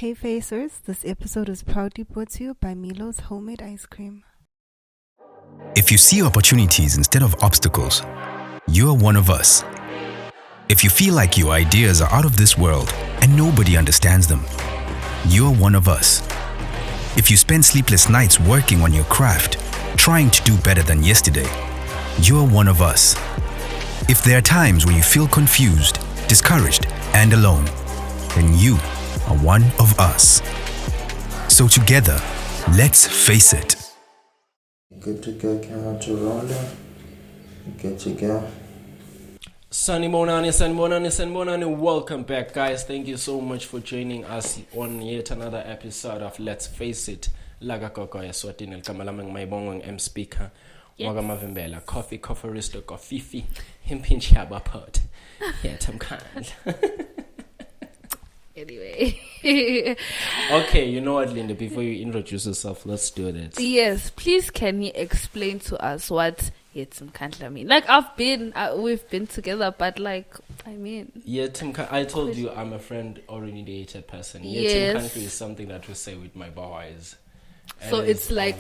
Hey Facers, this episode is proudly brought to you by Milo's Homemade Ice Cream. If you see opportunities instead of obstacles, you're one of us. If you feel like your ideas are out of this world and nobody understands them, you're one of us. If you spend sleepless nights working on your craft, trying to do better than yesterday, you're one of us. If there are times when you feel confused, discouraged, and alone, then you are one of us. So together, let's face it. Good to go, camera to rolling. Good to go. Sunny morning, welcome back, guys. Thank you so much for joining us on yet another episode of Let's Face It. Laga koko ya swatini kamalamang maibongong M speaker. Waga mavimbela coffee risto coffee himpinchi abapot. Yeah, Tom kind. Anyway. Okay, you know what, Linda, before you introduce yourself, let's do that. Yes, please can you explain to us what Yetim Kantla mean? Like we've been together, but like, I mean. Yetim, I told you I'm a friend-oriented person. Yetim Yes. country is something that we say with my boys. So And it's like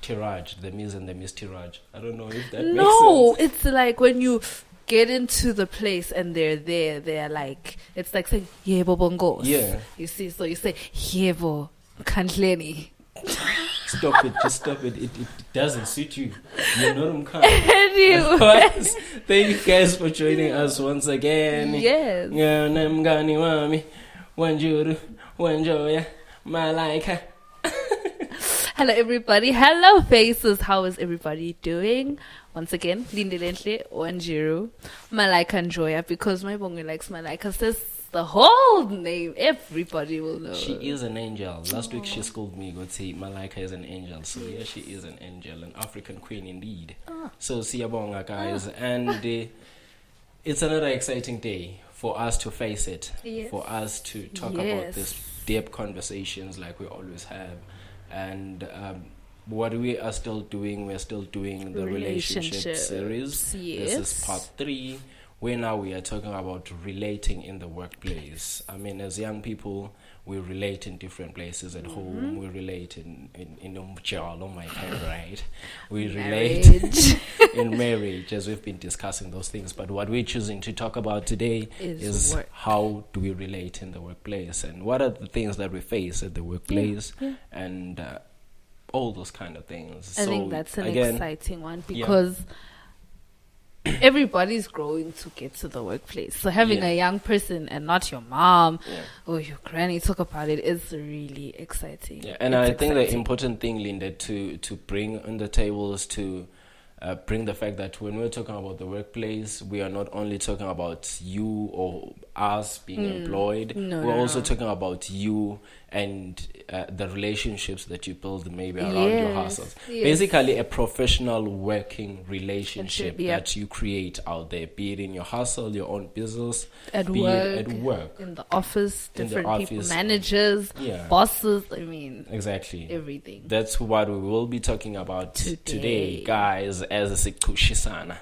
tirage, the Ms. and the Miss tirage. I don't know if that makes sense. no, it's like when you get into the place and they're like, it's like saying Yebo Bongos. Yeah. You see, so you say Yebo Kantleni. Stop it, just stop it. It doesn't suit you. You're not Mkhan. Anyway. Otherwise, thank you guys for joining us once again. Yes. Yeah, Namgani Wami, Wanjuru, Wanjoya, Malaika. Hello everybody. Hello faces. How is everybody doing? Once again, Lindelentle, Wanjiru, Malaika Njoya, because my bongo likes Malaika says the whole name. Everybody will know. She is an angel. Last week she scolded me, go say Malaika is an angel. So yeah, she is an angel, an African queen indeed. So siyabonga guys, and it's another exciting day for us to face it, Yes. for us to talk about this deep conversations like we always have, and what we are still doing, we're still doing the relationship series. Yes. This is part 3. Where now we are talking about relating in the workplace. I mean, as young people, we relate in different places at home. We relate in oh my God, right? We relate in marriage, as we've been discussing those things. But what we're choosing to talk about today is work. how do we relate in the workplace, and what are the things that we face at the workplace, and all those kind of things. I so think that's an again, exciting one because everybody's growing to get to the workplace. So having a young person and not your mom or your granny talk about it is really exciting. Yeah, and I think the important thing, Linda, to bring on the table is to bring the fact that when we're talking about the workplace, we are not only talking about you or us being employed. We're also talking about you and the relationships that you build maybe around your hustles. Yes. Basically, a professional working relationship Yep. that you create out there, be it in your hustle, your own business, At be work, it at work. in the office, In the different people, office. managers, Yeah. bosses, I mean, Exactly. everything. That's what we will be talking about today, guys, as a Sikushisana.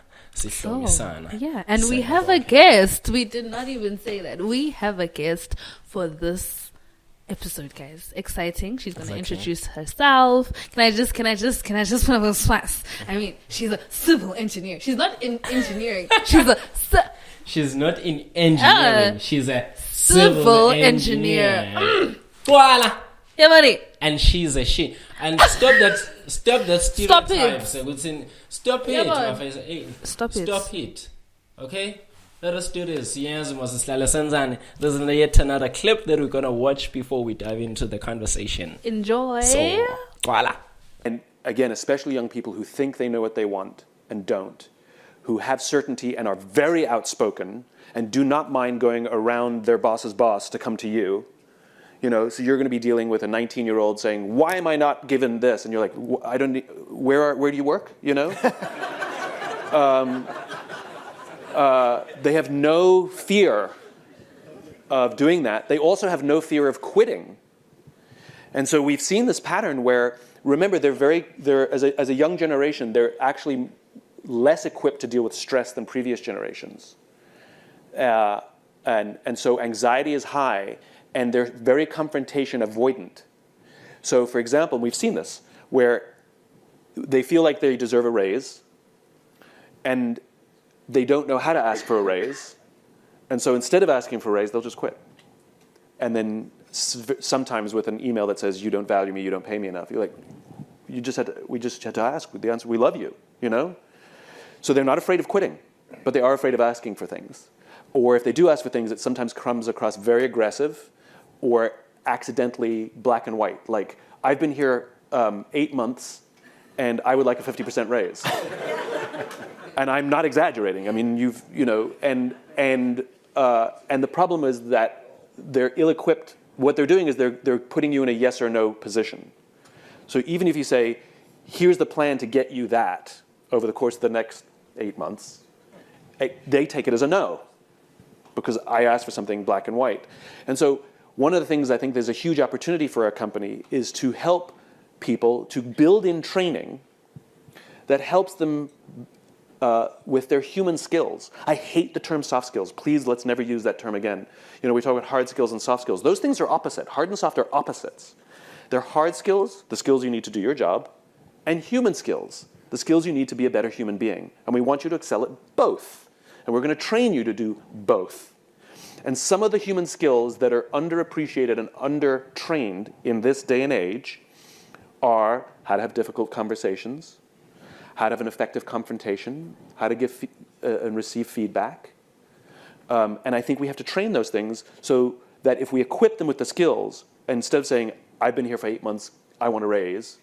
Yeah, and we have a guest. We did not even say that. We have a guest for this episode, guys. Exciting. She's going to introduce herself. Can I just put up a smash? I mean, she's a civil engineer. She's not in engineering. She's not in engineering. She's a civil engineer. Voila. Yeah, buddy. And she's a she. And stop that stereotype. Stop it. Stop it. Stop it. Okay? Let us do this. Yes, there's yet another clip that we're going to watch before we dive into the conversation. Enjoy. So, voila. And again, especially young people who think they know what they want and don't, who have certainty and are very outspoken and do not mind going around their boss's boss to come to you. You know, so you're going to be dealing with a 19-year-old saying, "Why am I not given this?" And you're like, "I don't need, where do you work?" You know? They have no fear of doing that. They also have no fear of quitting. And so we've seen this pattern where, remember, they're as a young generation, they're actually less equipped to deal with stress than previous generations. And so anxiety is high. and they're very confrontation avoidant. So, for example, we've seen this, where they feel like they deserve a raise, and they don't know how to ask for a raise, and so instead of asking for a raise, they'll just quit. And then sometimes with an email that says, you don't value me, you don't pay me enough, you're like, we just had to ask. The answer, we love you, you know? So they're not afraid of quitting, but they are afraid of asking for things. Or if they do ask for things, it sometimes comes across very aggressive or accidentally black and white. Like, I've been here 8 months, and I would like a 50% raise. And I'm not exaggerating. I mean, and the problem is that they're ill-equipped. What they're doing is they're putting you in a yes or no position. So even if you say, here's the plan to get you that over the course of the next 8 months, they take it as a no, because I asked for something black and white. And so one of the things I think there's a huge opportunity for our company is to help people to build in training that helps them with their human skills. I hate the term soft skills. Please, let's never use that term again. We talk about hard skills and soft skills. Those things are opposite. Hard and soft are opposites. They're hard skills, the skills you need to do your job, and human skills, the skills you need to be a better human being. And we want you to excel at both. And we're going to train you to do both. And some of the human skills that are underappreciated and undertrained in this day and age are how to have difficult conversations, how to have an effective confrontation, how to give and receive feedback. And I think we have to train those things so that if we equip them with the skills, instead of saying, I've been here for 8 months, I want a raise,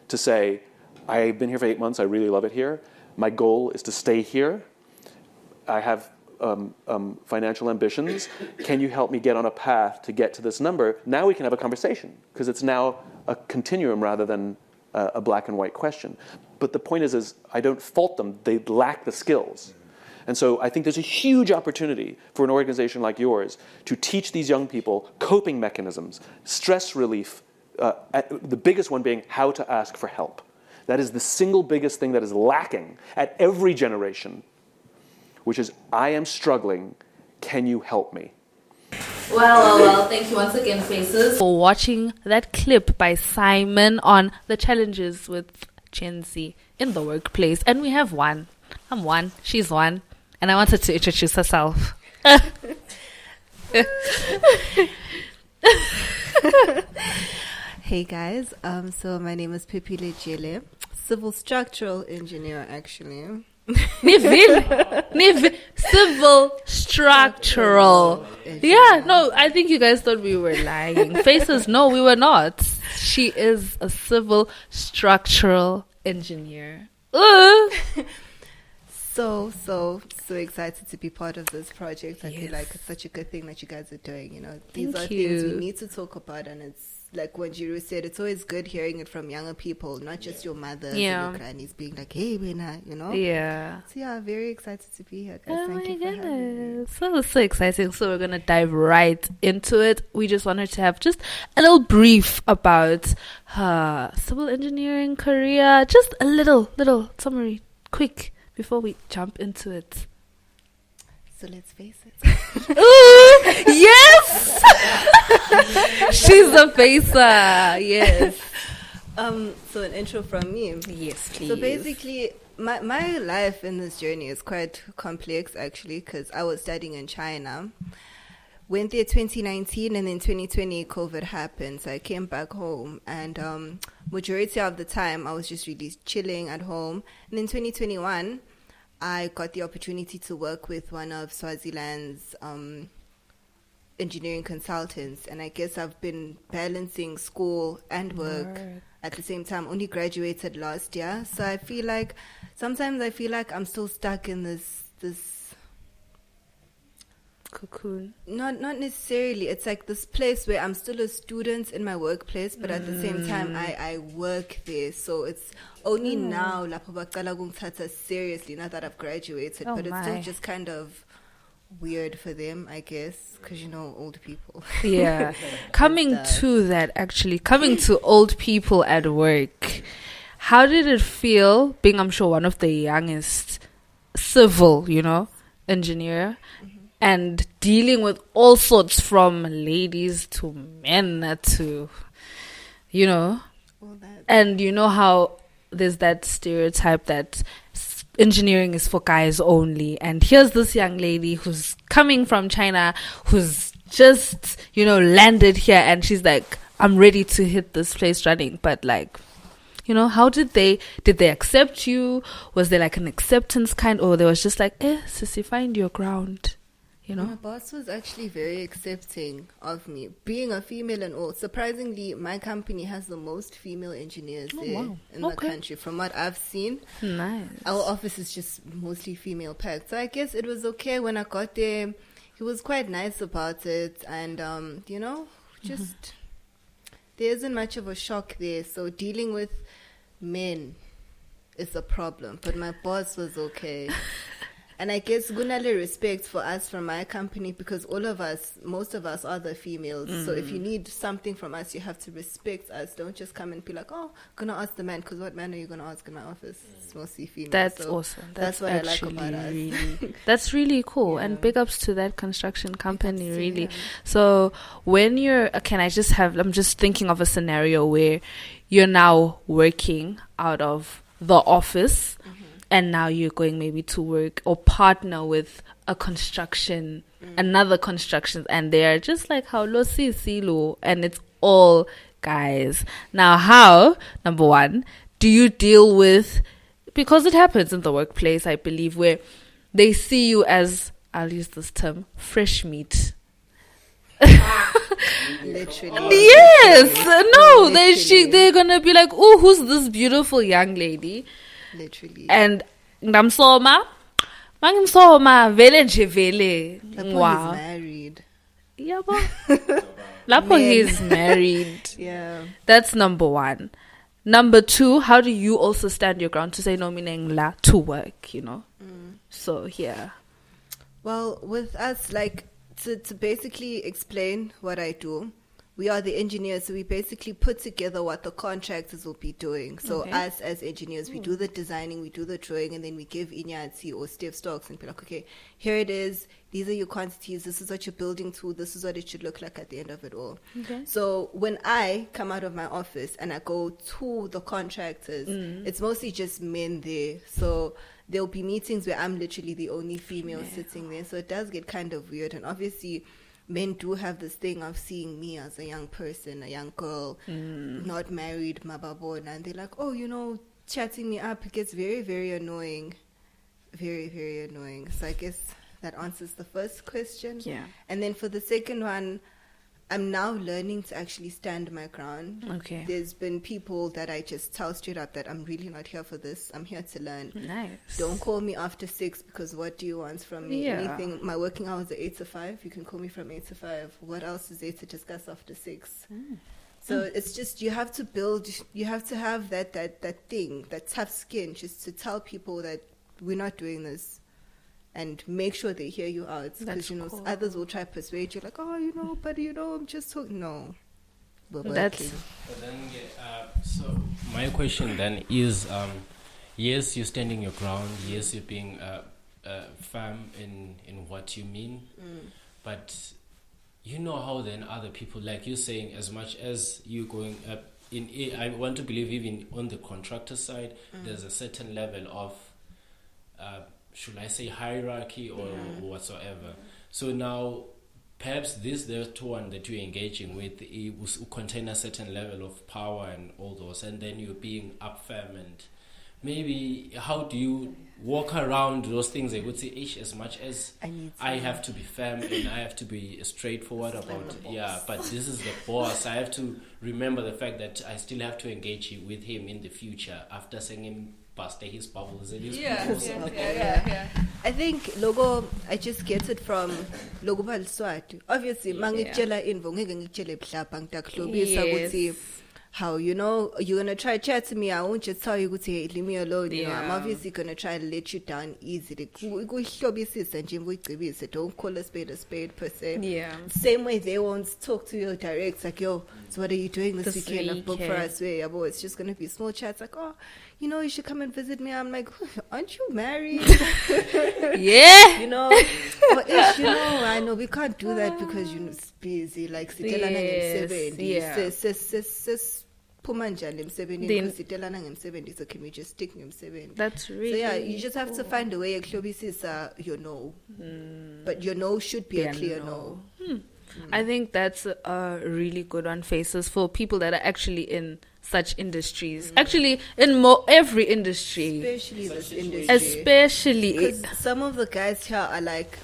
to say, I've been here for 8 months, I really love it here. My goal is to stay here. I have financial ambitions. Can you help me get on a path to get to this number? Now we can have a conversation, because it's now a continuum rather than a black and white question. But the point is I don't fault them. They lack the skills. And so I think there's a huge opportunity for an organization like yours to teach these young people coping mechanisms, stress relief, the biggest one being how to ask for help. That is the single biggest thing that is lacking at every generation, which is, I am struggling, can you help me? Well, thank you once again, Faces, for watching that clip by Simon on the challenges with Gen Z in the workplace. And we have one. I'm one. She's one. And I wanted to introduce herself. Hey guys, so my name is Phephile, civil structural engineer actually. Civil structural. Yeah, no, I think you guys thought we were lying. Faces, no, we were not. She is a civil structural engineer. So excited to be part of this project. I feel like it's such a good thing that you guys are doing. These are things we need to talk about, and it's like what Jiru said, it's always good hearing it from younger people, not just your mothers and your grannies being like, hey, Wena, Yeah. So yeah, very excited to be here, guys. Thank you for having me. So exciting. So we're going to dive right into it. We just wanted to have just a little brief about her civil engineering career. Just a little summary, quick, before we jump into it. So let's face it. Ooh, yes! She's a facer. Yes. So an intro from me. Yes, please. So basically, my life in this journey is quite complex, actually, because I was studying in China. Went there 2019, and then 2020, COVID happened. So I came back home, and majority of the time, I was just really chilling at home. And in 2021, I got the opportunity to work with one of Swaziland's engineering consultants, and I guess I've been balancing school and work at the same time. Only graduated last year, so I feel like sometimes I'm still stuck in this cocoon. Not necessarily. It's like this place where I'm still a student in my workplace, but at the same time I work there. So it's only now lapho baqala kungithatha seriously, not that I've graduated, but it's still just kind of weird for them, I guess, because old people. Yeah. Coming to old people at work, how did it feel being, I'm sure, one of the youngest civil, engineer? and dealing with all sorts from ladies to men to, you know, and you know how there's that stereotype that engineering is for guys only. And here's this young lady who's coming from China, who's just, you know, landed here, and she's like, I'm ready to hit this place running. But like, you know, how did they accept you? Was there like an acceptance kind, or there was just like, sissy, find your ground? You know? My boss was actually very accepting of me, being a female and all. Surprisingly, my company has the most female engineers in the country. From what I've seen, nice. Our office is just mostly female packed. So I guess it was okay when I got there. He was quite nice about it, and you know, just there isn't much of a shock there. So dealing with men is a problem, but my boss was okay. And I guess gunale respect for us from my company, because most of us are the females. So if you need something from us, you have to respect us. Don't just come and be like, oh, gonna ask the man, because what man are you gonna ask in my office? It's mostly female. That's awesome. That's what I like about us. Really, that's really cool. Yeah. And big ups to that construction company, really. Yeah. So when I'm just thinking of a scenario where you're now working out of the office, and now you're going maybe to work or partner with a construction, another construction, and they're just like, how lo si silo, and it's all guys. Now, how, number one, do you deal with, because it happens in the workplace, I believe, where they see you as, I'll use this term, fresh meat. Literally. Yes. No, they're gonna be like, oh, who's this beautiful young lady? Literally. And ngamsoma vele nje vele. Wow. He's married. Yabo. Lapo he's married. Yeah. That's number one. Number two, how do you also stand your ground to say no meaning la to work, you know? So yeah. Well, with us, like, to basically explain what I do, we are the engineers, so we basically put together what the contractors will be doing. So us as engineers, we do the designing, we do the drawing, and then we give Inyati or Steve Stocks and be like, okay, here it is. These are your quantities. This is what you're building to. This is what it should look like at the end of it all. Okay. So when I come out of my office and I go to the contractors, it's mostly just men there. So there'll be meetings where I'm literally the only female sitting there. So it does get kind of weird. And obviously, men do have this thing of seeing me as a young person, a young girl, not married, mababona, and they're like, oh, you know, chatting me up. It gets very, very annoying. Very, very annoying. So I guess that answers the first question. Yeah. And then for the second one, I'm now learning to actually stand my ground. Okay. There's been people that I just tell straight up that I'm really not here for this. I'm here to learn. Nice. Don't call me after 6 because what do you want from me? Yeah. Anything. My working hours are 8 to 5. You can call me from 8 to 5. What else is there to discuss after 6? So it's just, you have to build, you have to have that thing, that tough skin, just to tell people that we're not doing this. And make sure they hear you out, because cool. Others will try to persuade you, like, oh, but I'm just talking. No, that's. But then, so my question then is, yes, you're standing your ground. Yes, you're being firm in what you mean, but you know how then other people, like you're saying, as much as you going up I want to believe even on the contractor side, there's a certain level of. Should I say hierarchy or whatsoever? So now, perhaps the one that you're engaging with, it will contain a certain level of power and all those, and then you're being up firm, and maybe how do you walk around those things? I would say, as much as I have to be firm and I have to be straightforward about but this is the boss. I have to remember the fact that I still have to engage with him in the future after saying him his bubbles and his bubbles. Yeah. I think logo, I just get it from logo balswati. Obviously, mangitshela info ngeke ngikutshele bhlapha ngitakuhlobisa ukuthi how, you know, you're gonna try to chat to me, I won't just tell you, hey, leave me alone. You know, I'm obviously gonna try to let you down easily. Don't call a spade per se. Yeah. Same way they won't talk to your direct, like, yo, so what are you doing this weekend? I've booked for us. It's just gonna be small chats, like, oh, you know, you should come and visit me. I'm like, aren't you married? Yeah. You know, but you know, I know we can't do that because you're busy. Like, so can we just stick him 70? That's really. So yeah, you just have to find a way. You know, but your no should be a clear no. I think that's a really good one, Faces, for people that are actually in such industries. Actually, in every industry. Especially this industry. Especially. Because some of the guys here are like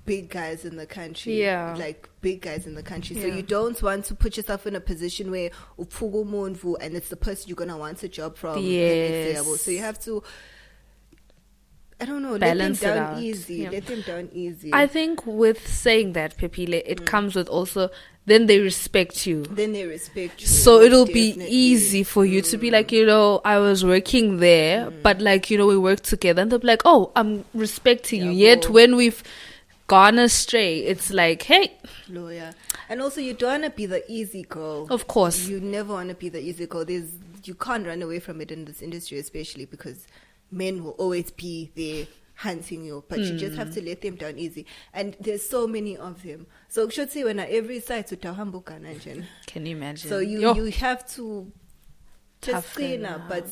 big guys in the country. Yeah. Like big guys in the country. Yeah. So you don't want to put yourself in a position where and it's the person you're going to want a job from. Yes. So you have to, I don't know, balance let them it down out. easy. Yeah. Let them down easy. I think with saying that, Phephile, it comes with also, then they respect you. So it'll be easy for you to be like, you know, I was working there, but like, you know, we work together. And they'll be like, oh, I'm respecting you. Yet when we've gone astray, it's like, hey. Lawyer. And also, you don't want to be the easy girl. Of course. You never want to be the easy girl. You can't run away from it in this industry, especially because men will always be there hunting you, but you just have to let them down easy. And there's so many of them. So should say when every side to Tahambuka Nanjan. Can you imagine? So you have to just clean up, but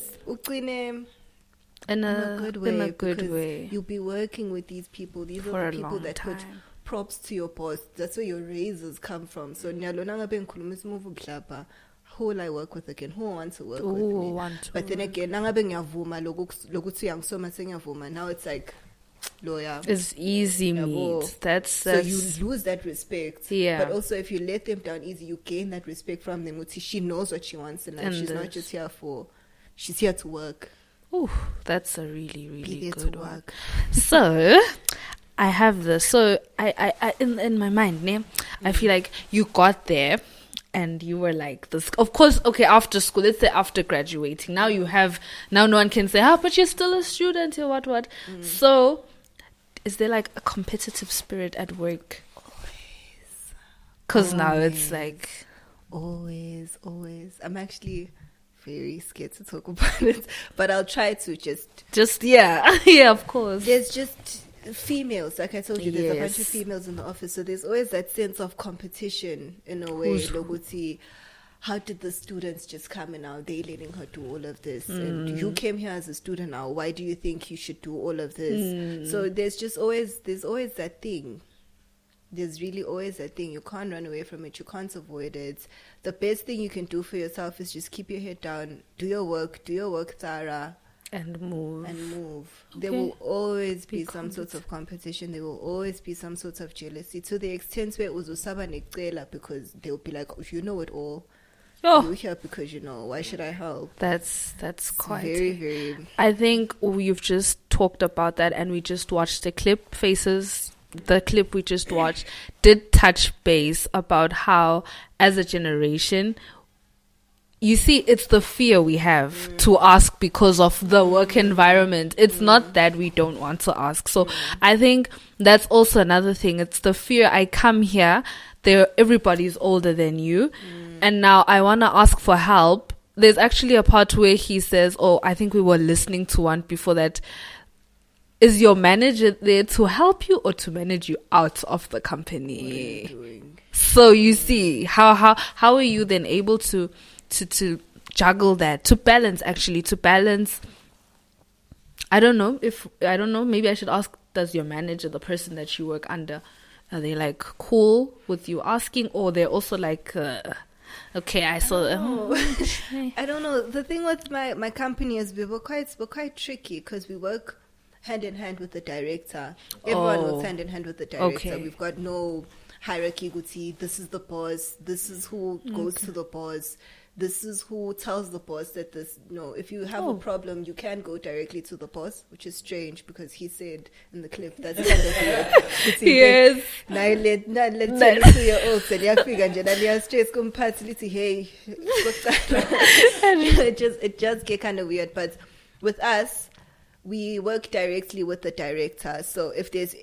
in a good way. You'll be working with these people. These are the people that put props to your boss. That's where your raises come from. So who will I work with again? Who wants to work with me? But then again, now it's like, lawyer. It's easy meat. So you lose that respect. Yeah. But also, if you let them down easy, you gain that respect from them. She knows what she wants in life. She's not just here she's here to work. Ooh, that's a really, really good to one. work. So, I have this. So, I in my mind, I feel like you got there. And you were like this, of course, okay, after school, let's say after graduating, now no one can say, but you're still a student, or what. So, is there like a competitive spirit at work? Always. Because now it's like... Always. I'm actually very scared to talk about it, but I'll try to just yeah, of course. There's just... females, like I told you, there's a bunch of females in the office, so there's always that sense of competition in a way. Loguti, how did the students just come in now? They letting her do all of this, and you came here as a student now. Why do you think you should do all of this? So there's always that thing. There's really always that thing. You can't run away from it. You can't avoid it. The best thing you can do for yourself is just keep your head down, do your work, Tara. And move. Okay. There will always be some sort of competition. There will always be some sort of jealousy, to the extent where uzusaba necela, because they'll be like, if you know it all, you're here because you know. Why should I help? That's quite very, very. I think we've just talked about that, and we just watched the clip. Faces. The clip we just watched did touch base about how, as a generation, you see, it's the fear we have to ask because of the work environment. It's not that we don't want to ask. So I think that's also another thing. It's the fear. I come here, everybody's older than you, and now I want to ask for help. There's actually a part where he says, I think we were listening to one before that. Is your manager there to help you or to manage you out of the company? What are you doing? So you see, how are you then able to juggle that, to balance. I don't know, maybe I should ask, does your manager, the person that you work under, are they like cool with you asking, or they're also like okay, I saw I don't know. The thing with my company is we're quite tricky because we work hand in hand with the director. Everyone works hand in hand with the director. Okay. We've got no hierarchy. This is the boss. This is who goes to the boss. This is who tells the boss that this. No, if you have a problem, you can go directly to the boss, which is strange because he said in the clip that's kind of weird. Yes. Let's 2-year-old said yafika nje naliya stress kumphathi lithi hey. It just get kind of weird, but with us, we work directly with the director. So if there's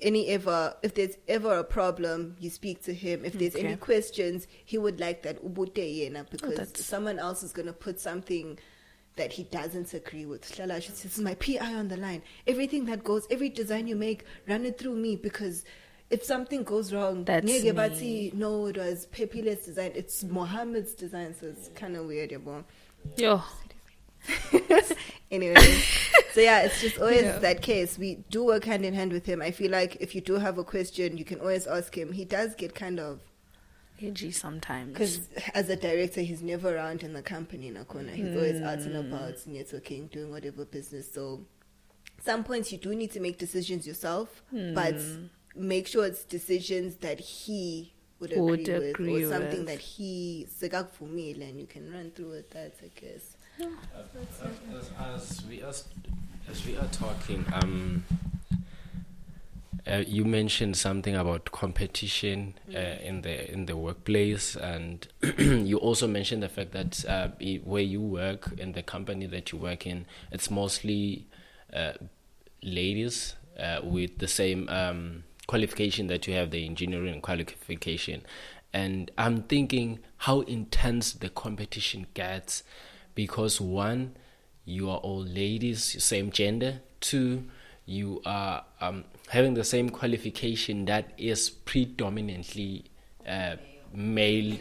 ever a problem, you speak to him. If there's any questions, he would like that ubute yena, because someone else is going to put something that he doesn't agree with. This is my PI on the line. Everything that goes, every design you make, run it through me, because if something goes wrong, that's me. No, it was Phephile's design. It's Mohammed's design, so it's kind of weird, Yo. Anyway, so yeah, it's just always that case. We do work hand in hand with him. I feel like if you do have a question, you can always ask him. He does get kind of edgy sometimes, because as a director, he's never around in the company. He's always out and about, networking, doing whatever business. So some points you do need to make decisions yourself, but make sure it's decisions that he would agree with, or something that he segak for me, and you can run through with that, I guess. As we are talking, you mentioned something about competition in the workplace, and you also mentioned the fact that where you work, in the company that you work in, it's mostly ladies with the same qualification that you have, the engineering qualification. And I'm thinking how intense the competition gets, because one, you are all ladies, same gender. Two, you are having the same qualification that is predominantly male.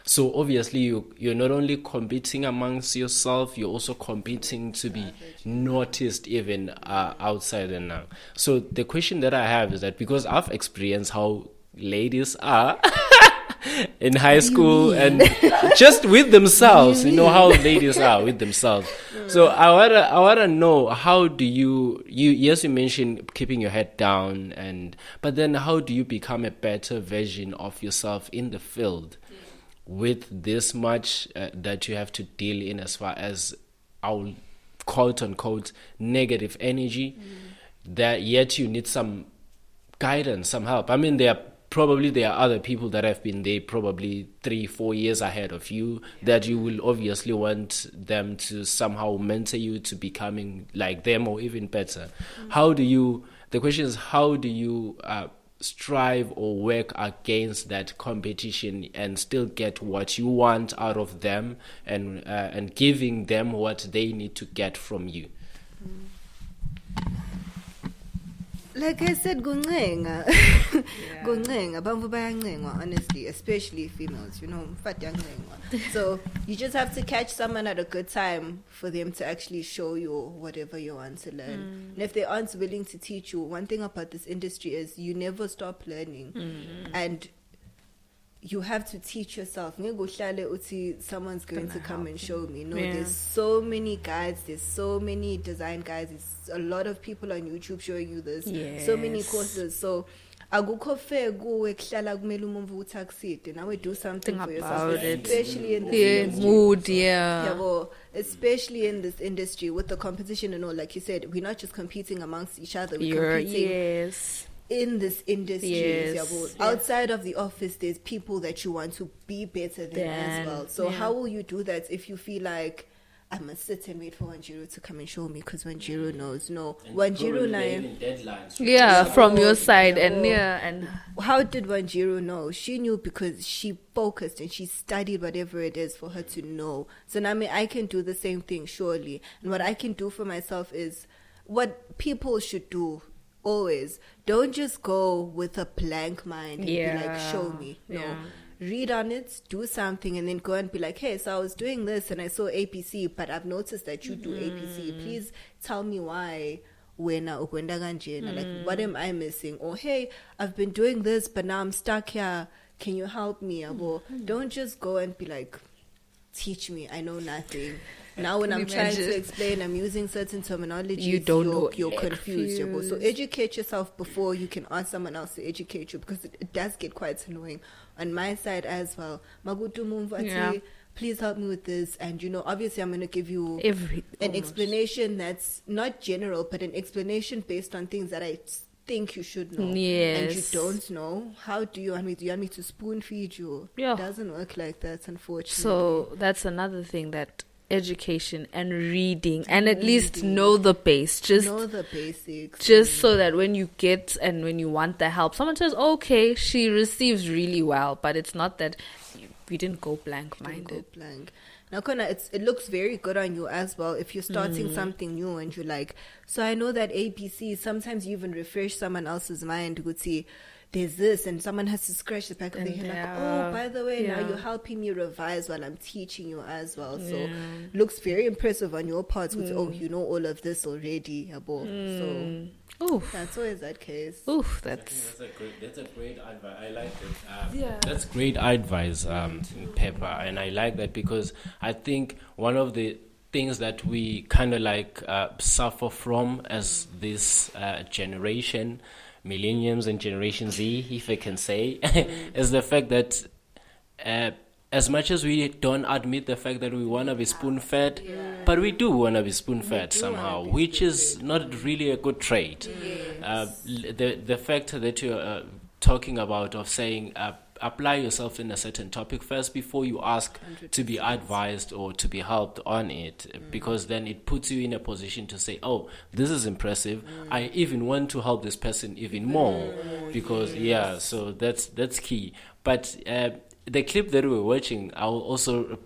So obviously you're not only competing amongst yourself, you're also competing to be noticed even outside and now. So the question that I have is that, because I've experienced how ladies are in high school and just with themselves, how ladies are with themselves. So I wanna know, how do you yes, you mentioned keeping your head down, but then how do you become a better version of yourself in the field with this much that you have to deal in, as far as our quote unquote negative energy, that yet you need some guidance, some help. I mean, there are other people that have been there probably 3-4 years ahead of you, that you will obviously want them to somehow mentor you to becoming like them or even better. The question is, how do you strive or work against that competition and still get what you want out of them, and giving them what they need to get from you? Like I said, guncenga. Guncenga. Bamvu bayancenga, honestly, especially females, mfati yancenga. So you just have to catch someone at a good time for them to actually show you whatever you want to learn. And if they aren't willing to teach you, one thing about this industry is you never stop learning. And you have to teach yourself. Someone's going to come and show me. There's so many guides, there's so many design guides, there's a lot of people on YouTube showing you this. So many courses. So akukho fair kuwe kuhlala kumele umuntu uthi now we do something for yourself, especially in this industry. Especially in this industry with the competition and all. Like you said, we're not just competing amongst each other, we're competing in this industry. Outside of the office, there's people that you want to be better than as well. So how will you do that if you feel like, I must sit and wait for Wanjiru to come and show me, because Wanjiru knows? No, Wanjiru deadlines. From your side. And how did Wanjiru know? She knew because she focused and she studied whatever it is for her to know. So now I can do the same thing, surely. And what I can do for myself is what people should do. Always don't just go with a blank mind and be like, show me. Read on it, do something, and then go and be like, hey, so I was doing this and I saw APC, but I've noticed that you do APC. Please tell me why. Like, what am I missing? Or hey, I've been doing this but now I'm stuck here, can you help me? Don't just go and be like, teach me. I know nothing. Now when I'm trying to explain, I'm using certain terminology. You're confused. So educate yourself before you can ask someone else to educate you, because it does get quite annoying on my side as well. Magutu Mumvati, please help me with this. And, obviously I'm going to give you an explanation that's not general, but an explanation based on things that I think you should know. Yes. And you don't know. How do you want me to? You want me to spoon feed you? Yeah. It doesn't work like that, unfortunately. So that's another thing, that education and reading, and at least know the base. Just know the basics. Just so that when you get and when you want the help, someone says, okay, she receives really well, but it's not that we didn't go blank-minded. Now, Kona, it looks very good on you as well if you're starting something new and you're like, so I know that ABC, sometimes you even refresh someone else's mind, would see there's this, and someone has to scratch the back of their head like, oh, by the way, now you're helping me revise while I'm teaching you as well. So looks very impressive on your part with, oh, you know all of this already, Yabo. So that's always that case. That's a great advice. I like it. That's great advice, Pepper, and I like that because I think one of the things that we kind of suffer from as this generation, millenniums and Generation Z, if I can say, is the fact that as much as we don't admit the fact that we want to be spoon-fed, but we do want to be spoon-fed somehow, which is not really a good trait. The fact that you're talking about of saying apply yourself in a certain topic first before you ask 100%. To be advised or to be helped on it, because then it puts you in a position to say, oh, this is impressive. I even want to help this person even more, because so that's key. But the clip that we were watching, I'll also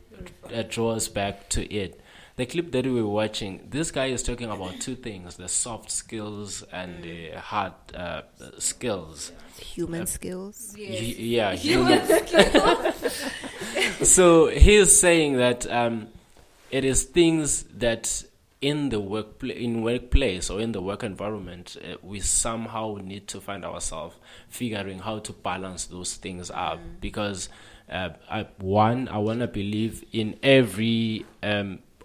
draw us back to it. The clip that we were watching, this guy is talking about two things: the soft skills and the hard skills. Human skills. Human skills. So he is saying that it is things that in the workplace or in the work environment, we somehow need to find ourselves figuring how to balance those things up, because I want to believe in every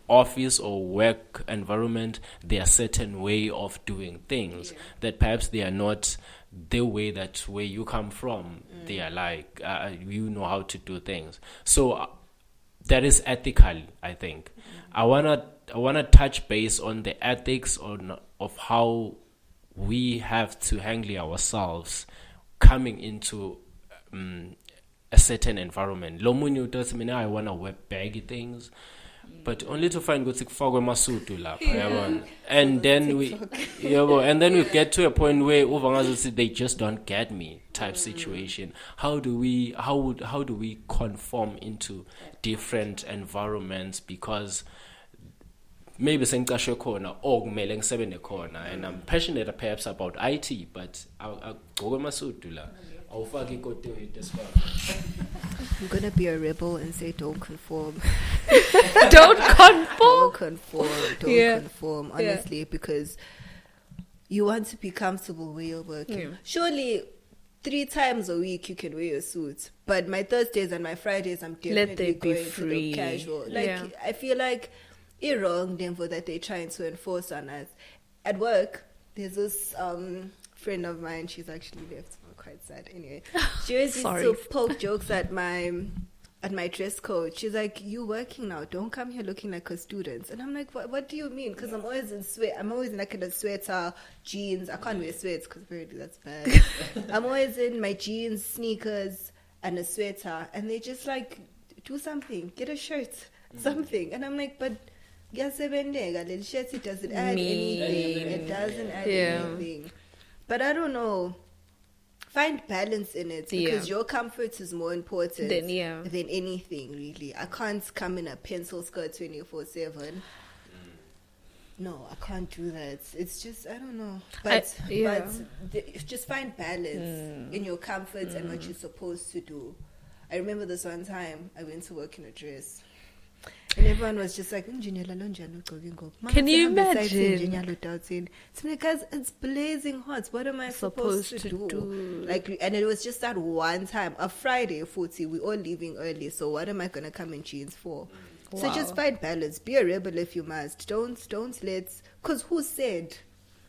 office or work environment there are certain way of doing things that perhaps they are not the way that where you come from. They are like you know how to do things, so that is ethical. I think I wanna touch base on the ethics of how we have to handle ourselves coming into a certain environment. Lomunye uthi mina I wanna wear baggy things, but only to find ukuthi kufakwe masudu lapha, yabona. And then we get to a point where uvangazi they just don't get me type situation. How do we conform into different environments, because maybe sengicashwe khona or kumele ngisebenze khona, and I'm passionate perhaps about IT, but awugqoke masudu la awufaki ikoti as well. I'm gonna be a rebel and say don't conform. Don't conform. Don't conform, honestly, because you want to be comfortable where you're working. Surely 3 times a week you can wear your suit, but my Thursdays and my Fridays I'm definitely going free. To the casual. I feel like it's wrong therefore that they're trying to enforce on us. At work, there's this friend of mine, she's actually left. Quite sad. Anyway, she always used to poke jokes at my dress code. She's like, "You working now? Don't come here looking like a student." And I'm like, "What do you mean?" Because I'm always in I'm always in like a sweater, jeans. I can't wear sweats because apparently that's bad. I'm always in my jeans, sneakers, and a sweater, and they just like, do something, get a shirt, something. And I'm like, but the shirt, it doesn't add anything. It doesn't add anything. But I don't know. Find balance in it, because your comfort is more important than anything, really. I can't come in a pencil skirt 24/7. No, I can't do that. It's just, I don't know. But just find balance in your comfort and what you're supposed to do. I remember this one time I went to work in a dress. And everyone was just like, can you imagine? So guys, it's blazing hot. What am I supposed to do? Like, and it was just that one time, a Friday, 40, we all leaving early. So what am I gonna come in jeans for? Wow. So just find balance. Be a rebel if you must. Don't let. Cause who said?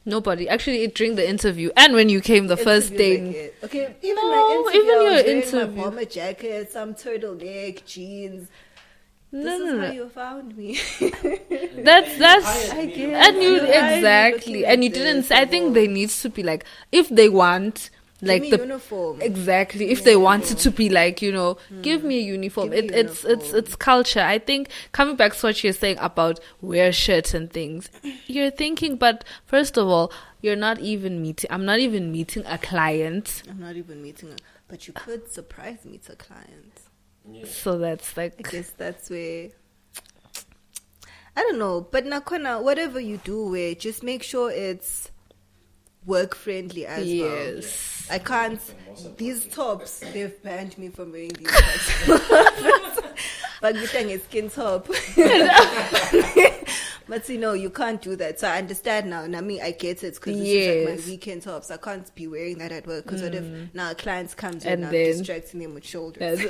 Nobody. Actually, during the interview and when you came the first day. Okay, even my interview, even your interview. My bomber jacket, some turtleneck, jeans. This is how you found me. that's I guess. And you exactly. And you didn't. I think there needs to be like, if they want. Like give me uniform. Exactly. If they wanted to be like, give me a uniform. It's culture. I think coming back to what you're saying about wear shirts and things, you're thinking, but first of all, I'm not even meeting a client. But you could surprise me to clients. Yeah. So that's like, I guess that's where, I don't know, but Nakona, whatever you do, just make sure it's work friendly as well. Yes. I can't. These tops, they've banned me from wearing these tops. But you think it's skin top. But you can't do that. So I understand now. And I mean, I get it because this is like my weekend tops. I can't be wearing that at work because what if now clients comes in and I'm distracting them with shoulders. Oh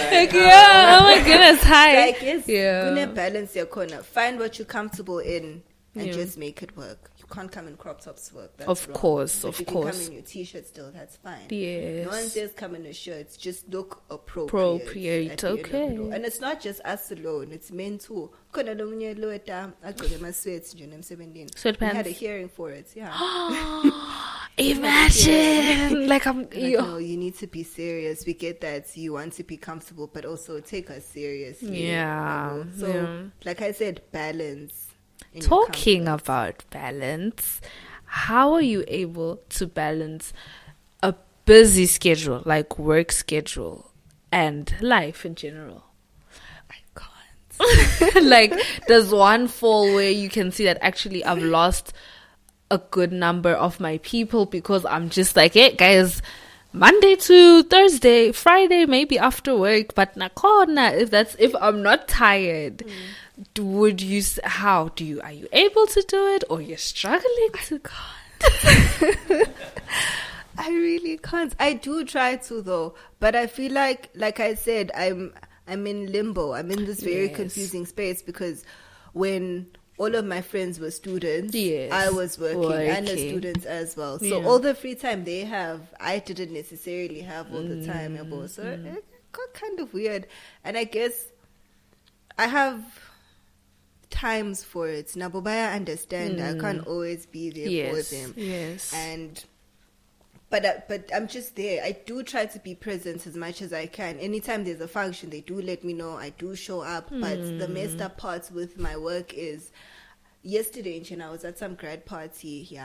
my goodness, hi. So I guess balance your corner. Find what you're comfortable in and just make it work. Can't come in crop tops to work. That's of wrong. Course, but of you course. Can come in your t-shirt still. That's fine. Yes. No one says come in a shirt. Just look appropriate. Okay. And it's not just us alone. It's men too. I got my sweats. Sweatpants. We had a hearing for it. Yeah. Imagine. No, you need to be serious. We get that you want to be comfortable, but also take us seriously. Yeah. So, like I said, balance. Talking about balance, how are you able to balance a busy schedule, like work schedule, and life in general? I can't. Like, does one fall where you can see that actually I've lost a good number of my people because I'm just like, hey, guys, Monday to Thursday, Friday maybe after work, but nakona if I'm not tired. Would you? How do you? Are you able to do it, or you're struggling to? Can't. I really can't. I do try to though, but I feel like I said, I'm in limbo. I'm in this very confusing space because when all of my friends were students, I was working and as students as well. So all the free time they have, I didn't necessarily have all the time. So it got kind of weird, and I guess I have times for it. Nabobaya understand I can't always be there for them. Yes. But I'm just there. I do try to be present as much as I can. Anytime there's a function, they do let me know. I do show up. But the messed up part with my work is yesterday, I was at some grad party.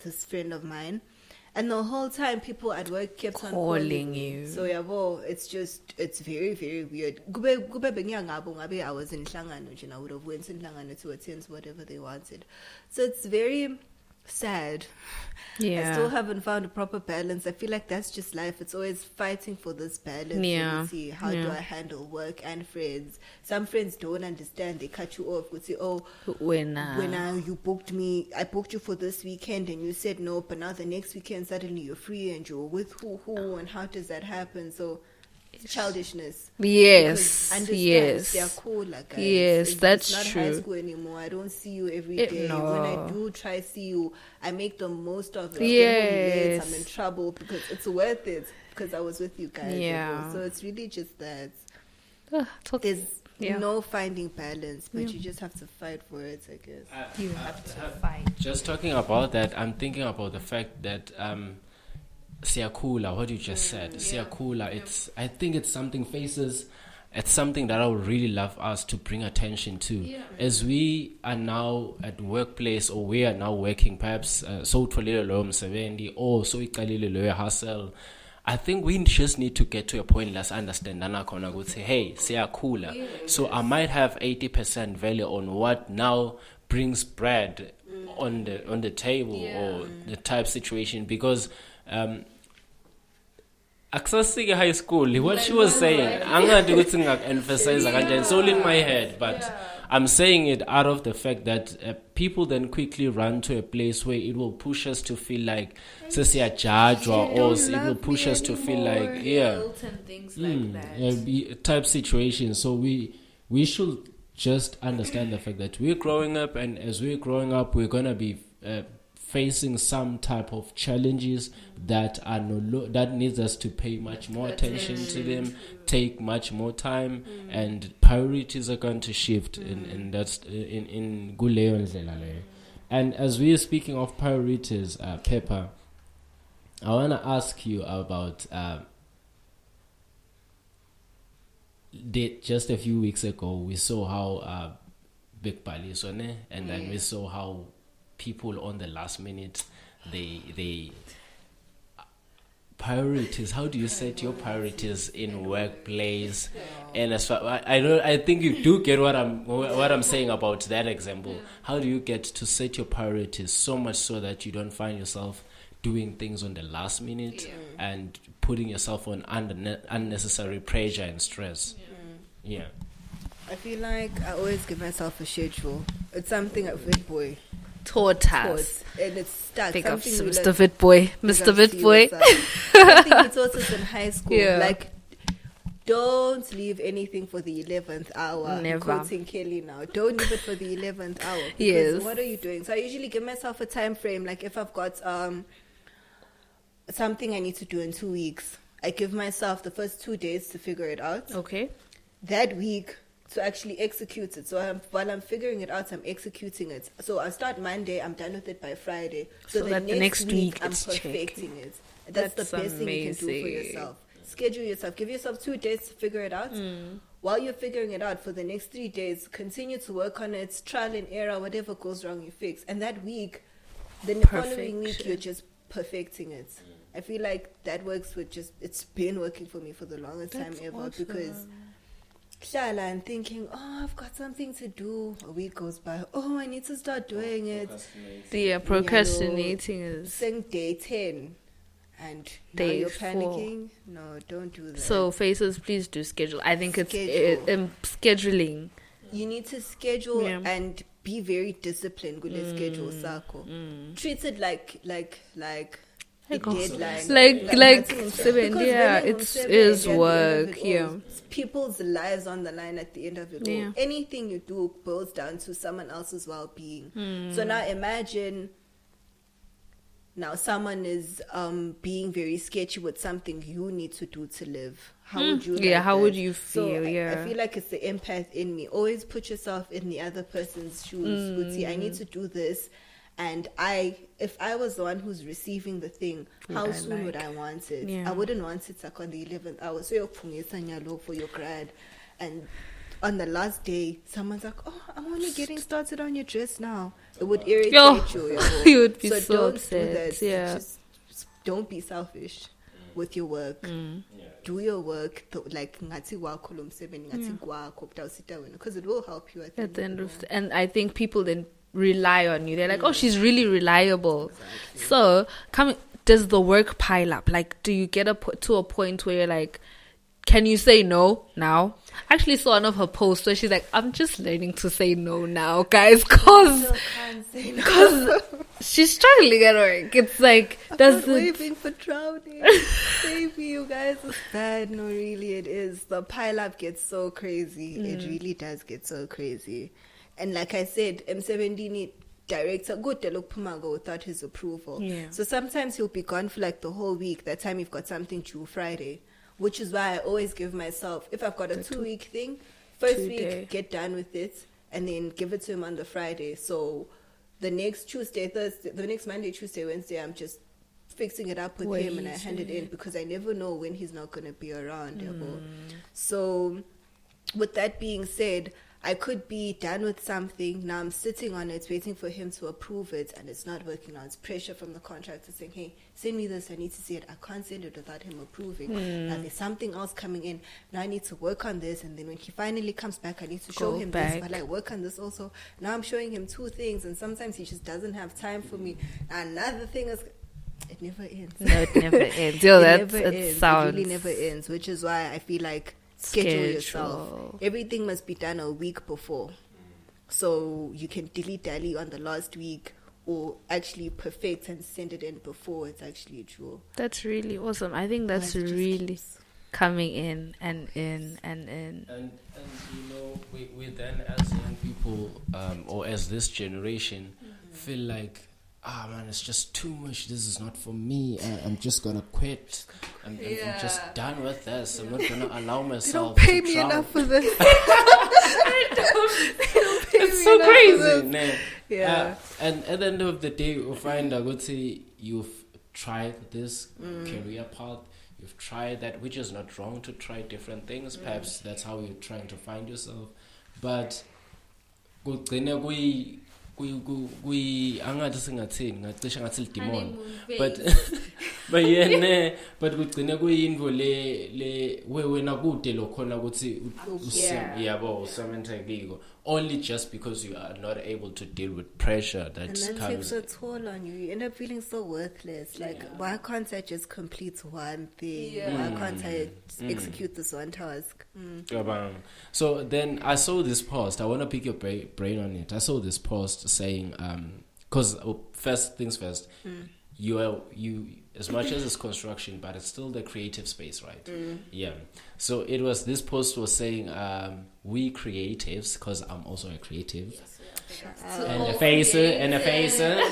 This friend of mine. And the whole time, people at work kept on calling you. So, it's very, very weird. I was in Hlangano, I would have went in Hlangano to attend whatever they wanted. So, it's very sad. I still haven't found a proper balance. I feel like that's just life. It's always fighting for this balance. See how do I handle work and friends? Some friends don't understand. They cut you off. Would say, when you booked me, I booked you for this weekend and you said no, but now the next weekend suddenly you're free and you're with who and how does that happen? So childishness. Yes. Understand they're cool, like guys. Yes, that's it's not true. High school anymore. I don't see you every day. No. When I do try see you, I make the most of it. Yes. I'm in trouble because it's worth it because I was with you guys. Yeah. So it's really just that there's no finding balance, but you just have to fight for it, I guess. You have to fight. Just talking about that, I'm thinking about the fact that Siakula, what you just said, Siakula, I think it's something it's something that I would really love us to bring attention to. As we are now at workplace, or we are now working, perhaps so msebenzi or so iqalile hustle. I think we just need to get to a point, let's understand, say, hey, Siakula. So I might have 80% value on what now brings bread on the table or the type situation, because Akusasike high school, what she was saying, angadi ukuthi ngak-emphasize kanjani, it's all in my head, but I'm saying it out of the fact that people then quickly run to a place where it will push us to feel like judge or it will push us to feel like and things like that. Type situation. So we should just understand the fact that we're growing up, and as we're growing up, we're gonna be facing some type of challenges that are that needs us to pay much more attention to them, take much more time, and priorities are going to shift, and that's in kuleyo ndlela leyo. And as we are speaking of priorities, Pepper, I want to ask you about just a few weeks ago we saw how Big Balisone, and then we saw how people on the last minute they priorities. How do you set your priorities in workplace? And as far I think you do get what I'm saying about that example. How do you get to set your priorities so much so that you don't find yourself doing things on the last minute and putting yourself on unnecessary pressure and stress? I feel like I always give myself a schedule. It's something a fit boy taught us. And it's stuck. Big ups to Mr. Fit Boy. Mr. Fit Boy. Something he taught us in high school. Like, don't leave anything for the 11th hour. Never. Quoting Kelly now. Don't leave it for the 11th hour. Because Yes. what are you doing? So I usually give myself a time frame. Like, if I've got something I need to do in 2 weeks, I give myself the first 2 days to figure it out. Okay. That week to actually execute it. So while I'm figuring it out, I'm executing it. So I start Monday, I'm done with it by Friday. So that the next week I'm it's perfecting it. That's the best thing you can do for yourself. Schedule yourself. Give yourself 2 days to figure it out. While you're figuring it out, for the next 3 days, continue to work on it. Trial and error, whatever goes wrong, you fix. And that week, then the following week, you're just perfecting it. I feel like that works it's been working for me for the longest time ever, because Shala and thinking, I've got something to do. A week goes by. I need to start doing it. Procrastinating is saying day 10, and now day you're 4. panicking. No, don't do that. So, faces, please do schedule. I think it's scheduling. You need to schedule and be very disciplined with the schedule. Sako. Treat it like a deadline. Like 7. Yeah, it is work. It's people's lives on the line at the end of it all. Anything you do boils down to someone else's well-being. So now imagine someone is being very sketchy with something you need to do to live. How would you would you feel? I feel like it's the empath in me. Always put yourself in the other person's shoes. I need to do this. And if I was the one who's receiving the thing, how soon would I want it? I wouldn't want it on the 11th hour. So you're for your grad. And on the last day, someone's like, I'm only getting started on your dress now. It would irritate you. You would be so don't upset. do that. Just don't be selfish with your work. Do your work because it will help you at the end of and I think people then rely on you. They're like, she's really reliable. Exactly. So does the work pile up? Like, do you get to a point where you're like, can you say no now? I actually saw one of her posts where she's like, I'm just learning to say no now, guys, because she's struggling at work. It's like, waving for drowning. Baby, you guys, it's bad. No, really, it is. The pile up gets so crazy. It really does get so crazy. And like I said, M17 director good to look Pumago without his approval. So sometimes he'll be gone for like the whole week. That time you've got something due Friday, which is why I always give myself, if I've got a 2-week thing, first week get done with it and then give it to him on the Friday. So the next Monday, Tuesday, Wednesday, I'm just fixing it up with him and I hand it in because I never know when he's not going to be around. So with that being said, I could be done with something. Now I'm sitting on it, waiting for him to approve it, and it's not working out. It's pressure from the contractor saying, hey, send me this. I need to see it. I can't send it without him approving. Now there's something else coming in. Now I need to work on this. And then when he finally comes back, I need to show him this. But I work on this also. Now I'm showing him 2 things, and sometimes he just doesn't have time for me. Another thing is, it never ends. No, it never ends. Yo, It sounds. It really never ends, which is why I feel like schedule yourself. Everything must be done a week before. So you can dilly-dally on the last week or actually perfect and send it in before it's actually due. That's really awesome. I think that's really coming in and in and in. And you know, we then as young people, or as this generation, feel like, man, it's just too much. This is not for me. I'm just gonna quit. I'm just done with this. I'm not gonna allow myself. They don't pay to me drown. enough for this. It's so crazy. Yeah. And at the end of the day, you find I would say you've tried this career path. You've tried that, which is not wrong to try different things. Perhaps that's how you're trying to find yourself. But angathi singathini ngacisha ngathi lidemon but yena but kugcina kuyinto le wena kude lokhona ukuthi yabo usamenta kiko only just because you are not able to deal with pressure that takes a toll on you. You end up feeling so worthless. Like, why can't I just complete one thing? Why can't I execute this one task? So then I saw this post. I want to pick your brain on it. I saw this post saying, because first things first, you as much as it's construction, but it's still the creative space, right? Yeah. So it was, this post was saying, we creatives, because I'm also a creative, and a facer.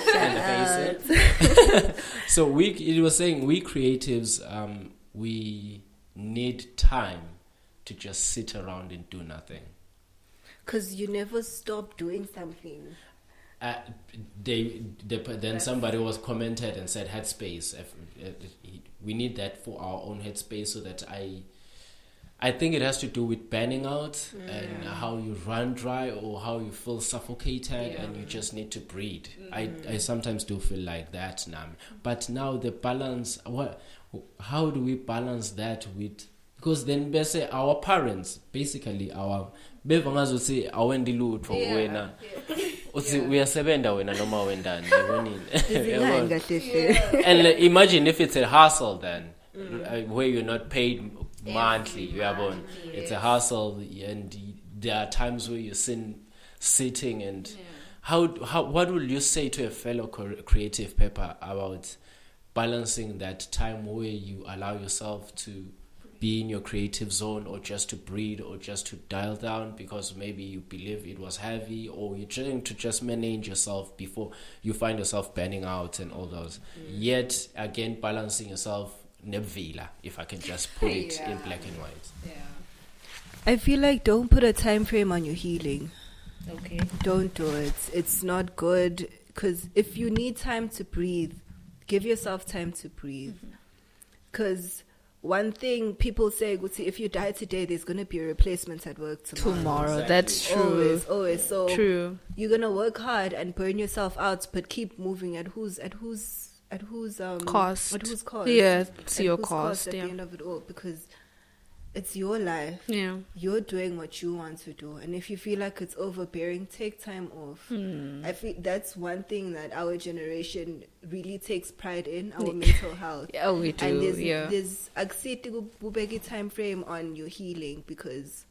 So it was saying we creatives, we need time to just sit around and do nothing. Because you never stop doing something. Then somebody was commented and said headspace. We need that for our own headspace, so that I think it has to do with burning out and how you run dry or how you feel suffocated and you just need to breathe. I sometimes do feel like that now. But now the balance, how do we balance that with, because then say our parents, basically our bevangazo say awendi lutho wena uthi uyasebenta wena noma wendani yabonini. And imagine if it's a hustle then where you're not paid monthly, yabon. It's a hustle and there are times where you're sitting and how what will you say to a fellow creative Pepper about balancing that time where you allow yourself to be in your creative zone, or just to breathe, or just to dial down because maybe you believe it was heavy, or you're trying to just manage yourself before you find yourself burning out and all those. Yet again, balancing yourself nevila, if I can just put it in black and white. I feel like don't put a time frame on your healing. Okay. Don't do it. It's not good, because if you need time to breathe, give yourself time to breathe. Because one thing people say, if you die today, there's going to be a replacement at work tomorrow. Exactly. That's true. Always. So true. You're going to work hard and burn yourself out, but keep moving at whose cost. At whose cost? Yeah, it's your cost at the end of it all, because it's your life. Yeah. You're doing what you want to do. And if you feel like it's overbearing, take time off. I feel that's one thing that our generation really takes pride in, our mental health. Yeah, we do. And there's a time frame on your healing, because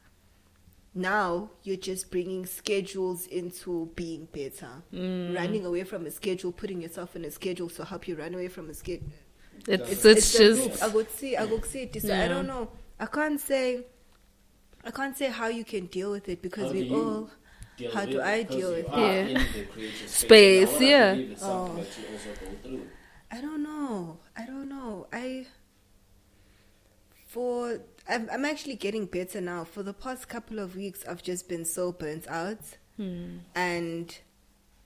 now you're just bringing schedules into being better. Running away from a schedule, putting yourself in a schedule to help you run away from a schedule. It's just... I would say it. So I don't know. I can't say how you can deal with it, because we all. How do I deal with it? In the creative space, it's something that you also go through. I don't know. I'm actually getting better now. For the past couple of weeks, I've just been so burnt out, and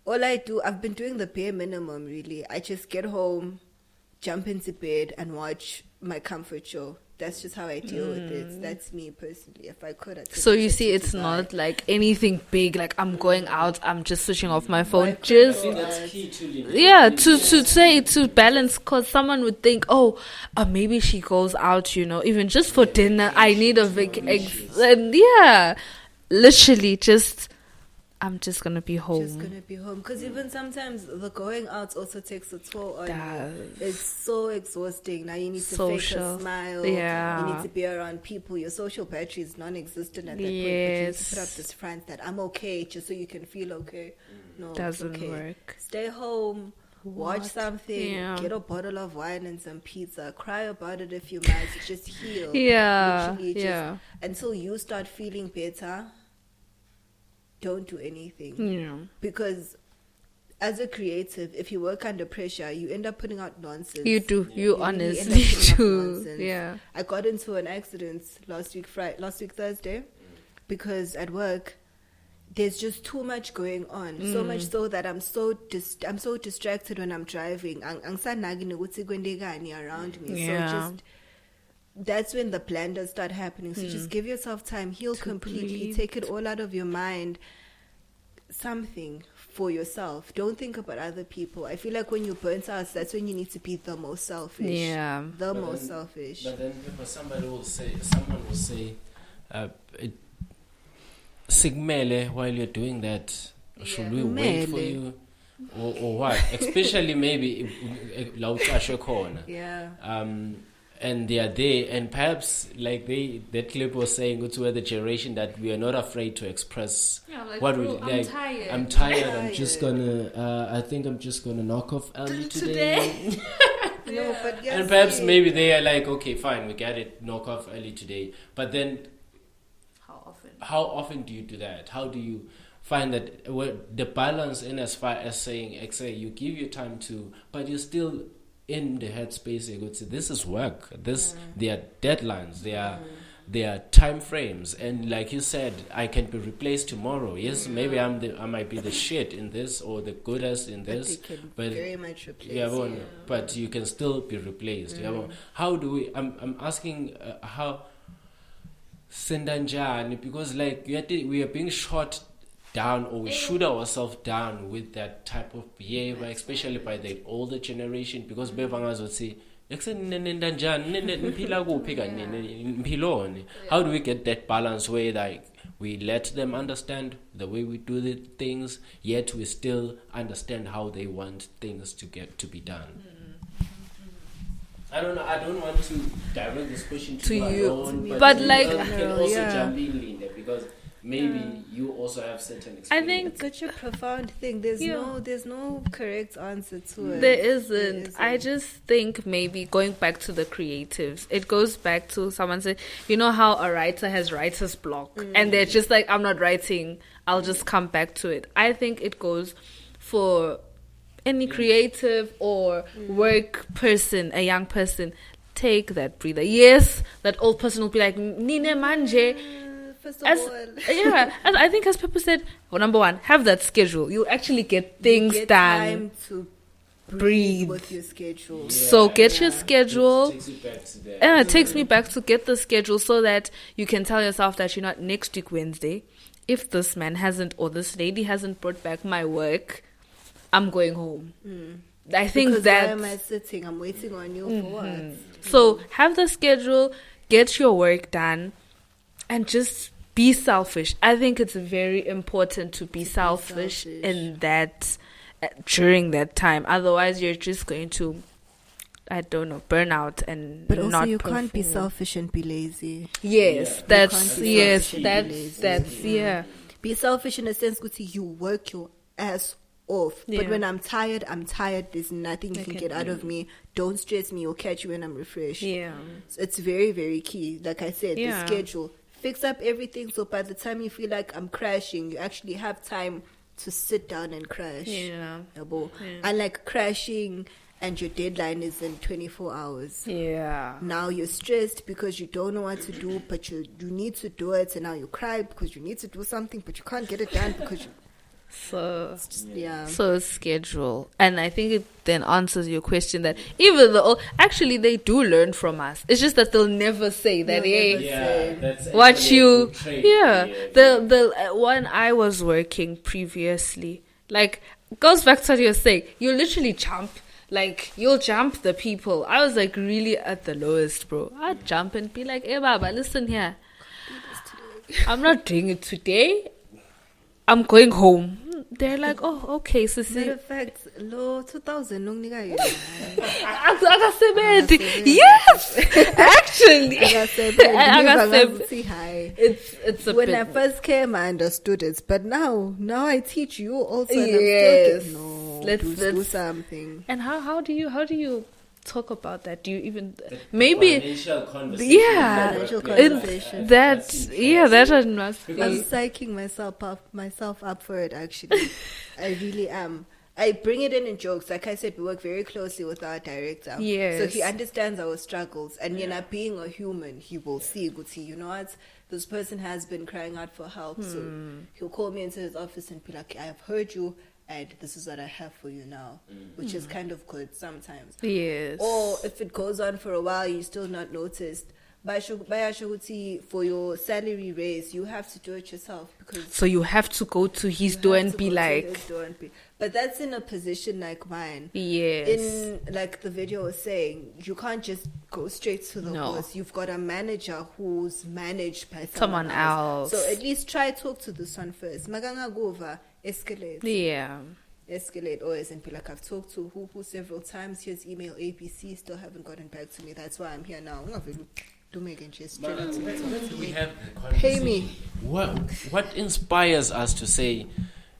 all I do, I've been doing the bare minimum. Really, I just get home, jump into bed, and watch my comfort show. That's just how I deal with it. That's me personally. If I could, so you see, it's not like anything big. Like I'm going out, I'm just switching off my phone. Just that's key to to balance. Because someone would think, maybe she goes out, even just for dinner. I need a vacation. And literally just I'm just gonna be home. Just gonna be home. Because even sometimes the going out also takes a toll on you. Does. It's so exhausting. Now you need to fake Social. a smile. Yeah. You need to be around people. Your social battery is non-existent at that point. But you need to put up this front that I'm okay, just so you can feel okay. No, Doesn't it's okay. work. Stay home. Watch something. Yeah. Get a bottle of wine and some pizza. Cry about it if you must. Just heal. Yeah. Literally just, Yeah. until you start feeling better, don't do anything. Yeah. Because as a creative, if you work under pressure, you end up putting out nonsense. You do. You really end up honestly putting out do. nonsense. Yeah. I got into an accident last week Thursday, because at work there's just too much going on. So much so that I'm so distracted when I'm driving. Angisanaki nokuthi kwendekani around me. Yeah. So just that's when the blunders start happening. So just give yourself time, heal completely, breathe. take it all out of your mind. Something for yourself. Don't think about other people. I feel like when you burnt out, that's when you need to be the most selfish. Yeah. The most selfish. But then someone will say, Sigmele, while you're doing that, should we wait for Mele. you? Or what? Especially maybe Lautasha corner. Yeah. And they are there, and perhaps like that clip was saying, it's where the generation that we are not afraid to express what we like. I'm tired. I'm just gonna. I think I'm just gonna knock off early today. No, but yes, And perhaps maybe they are like, okay, fine, we get it, knock off early today. But then, how often do you do that? How do you find that the balance in as far as saying, you give your time to, but you're still in the headspace? You could say, this is work. There are deadlines. There are time frames, and like you said, I can be replaced tomorrow. Yes, maybe I might be the shit in this or the goodest in this, but very much replace. Yeah, but you can still be replaced. Yeah, how do we? I'm asking how Sendanjani, because like we are being shot down, or we shoot ourselves down with that type of behavior, especially by the older generation, because bevangas would say, how do we get that balance where like we let them understand the way we do the things, yet we still understand how they want things to be done? I don't know. I don't want to direct this question to you alone, but like, you can also jump in, Linda, because maybe you also have certain experience. I think it's such a profound thing. There's no correct answer to it. There isn't. I just think maybe going back to the creatives, it goes back to someone said, you know how a writer has writer's block, and they're just like, I'm not writing, I'll just come back to it. I think it goes for any creative or work person, a young person. Take that breather. Yes, that old person will be like, Nine manje. First of all. As I think as Pepper said, well, number one, have that schedule. You'll actually get things done. Time to breathe with your schedule. Yeah. So get your schedule. It takes you back to that. It takes me back to get the schedule so that you can tell yourself that you're not next week Wednesday. If this man hasn't or this lady hasn't brought back my work, I'm going home. I think that. Why am I sitting? I'm waiting on you for what? So have the schedule, get your work done, and just be selfish. I think it's very important to be selfish in that during that time. Otherwise, you're just going to, I don't know, burn out and but also not you perform. Can't be selfish and be lazy. Yes, that's Be selfish in a sense that you work your ass off. Yeah. But when I'm tired. There's nothing you can get out of me. Don't stress me or catch you when I'm refreshed. Yeah. So it's very, very key. Like I said, the schedule. Fix up everything so by the time you feel like I'm crashing, you actually have time to sit down and crash. Yeah. Unlike crashing and your deadline is in 24 hours. Yeah. Now you're stressed because you don't know what to do, but you need to do it, and now you cry because you need to do something, but you can't get it done because you... So schedule. And I think it then answers your question that even though actually they do learn from us, it's just that they'll never say that. The one I was working previously, like, goes back to what you're saying. You literally jump, like you'll jump the people. I was like really at the lowest, bro. I'd jump and be like, hey Baba, listen here, I'm not doing it today. I'm going home. They're like, oh, okay, so Matter of fact, lo 2000 nonginika yona. Yes, actually. Akasebenzi. Hi. It's a When bit. I first came, I understood it, but now I teach you also. And Yes. I'm still no, Let's do something. And how do you talk about that? Do you even maybe? Financial conversation. Yeah, Financial it's- conversation. that must be. I'm psyching myself up for it. Actually, I really am. I bring it in jokes. Like I said, we work very closely with our director. Yes. So he understands our struggles, and being a human, he will see. You know what? This person has been crying out for help, so he'll call me into his office and be like, "I have heard you, and this is what I have for you now," which is kind of good sometimes. Yes. Or if it goes on for a while, you still not noticed. For your salary raise, you have to do it yourself because So you have to go to his door and be like, but that's in a position like mine. yes. In like the video was saying, you can't just go straight to the No. boss. You've got a manager who's managed by Someone else. So at least try talk to this one first. Maganga Gova, escalate. Yeah. Escalate always and be like, I've talked to who several times. Here's email ABC, still haven't gotten back to me. That's why I'm here now. Do make it just straight up to me. We have the Pay me. What inspires us to say,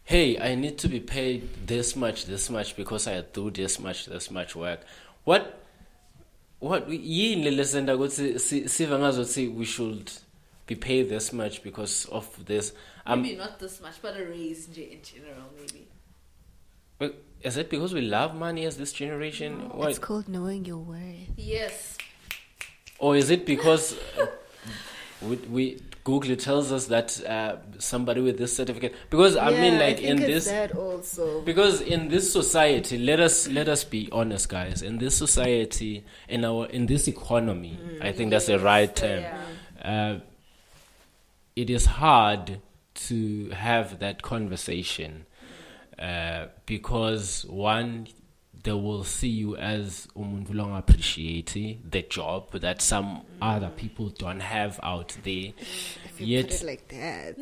hey, I need to be paid this much because I do this much work? What yini lesenda ukuthi siva ngazothi we should be paid this much because of this? Maybe not this much, but a raise in general, maybe. But is it because we love money as this generation? What? It's called knowing your worth. Yes. Or is it because we Google tells us that somebody with this certificate? Because I mean, like in this, that also. because in this society, let us be honest, guys. In this society, in this economy, I think that's the right term. It is hard to have that conversation because one, they will see you as umuntu long appreciate the job that some other people don't have out there. If you put it like that.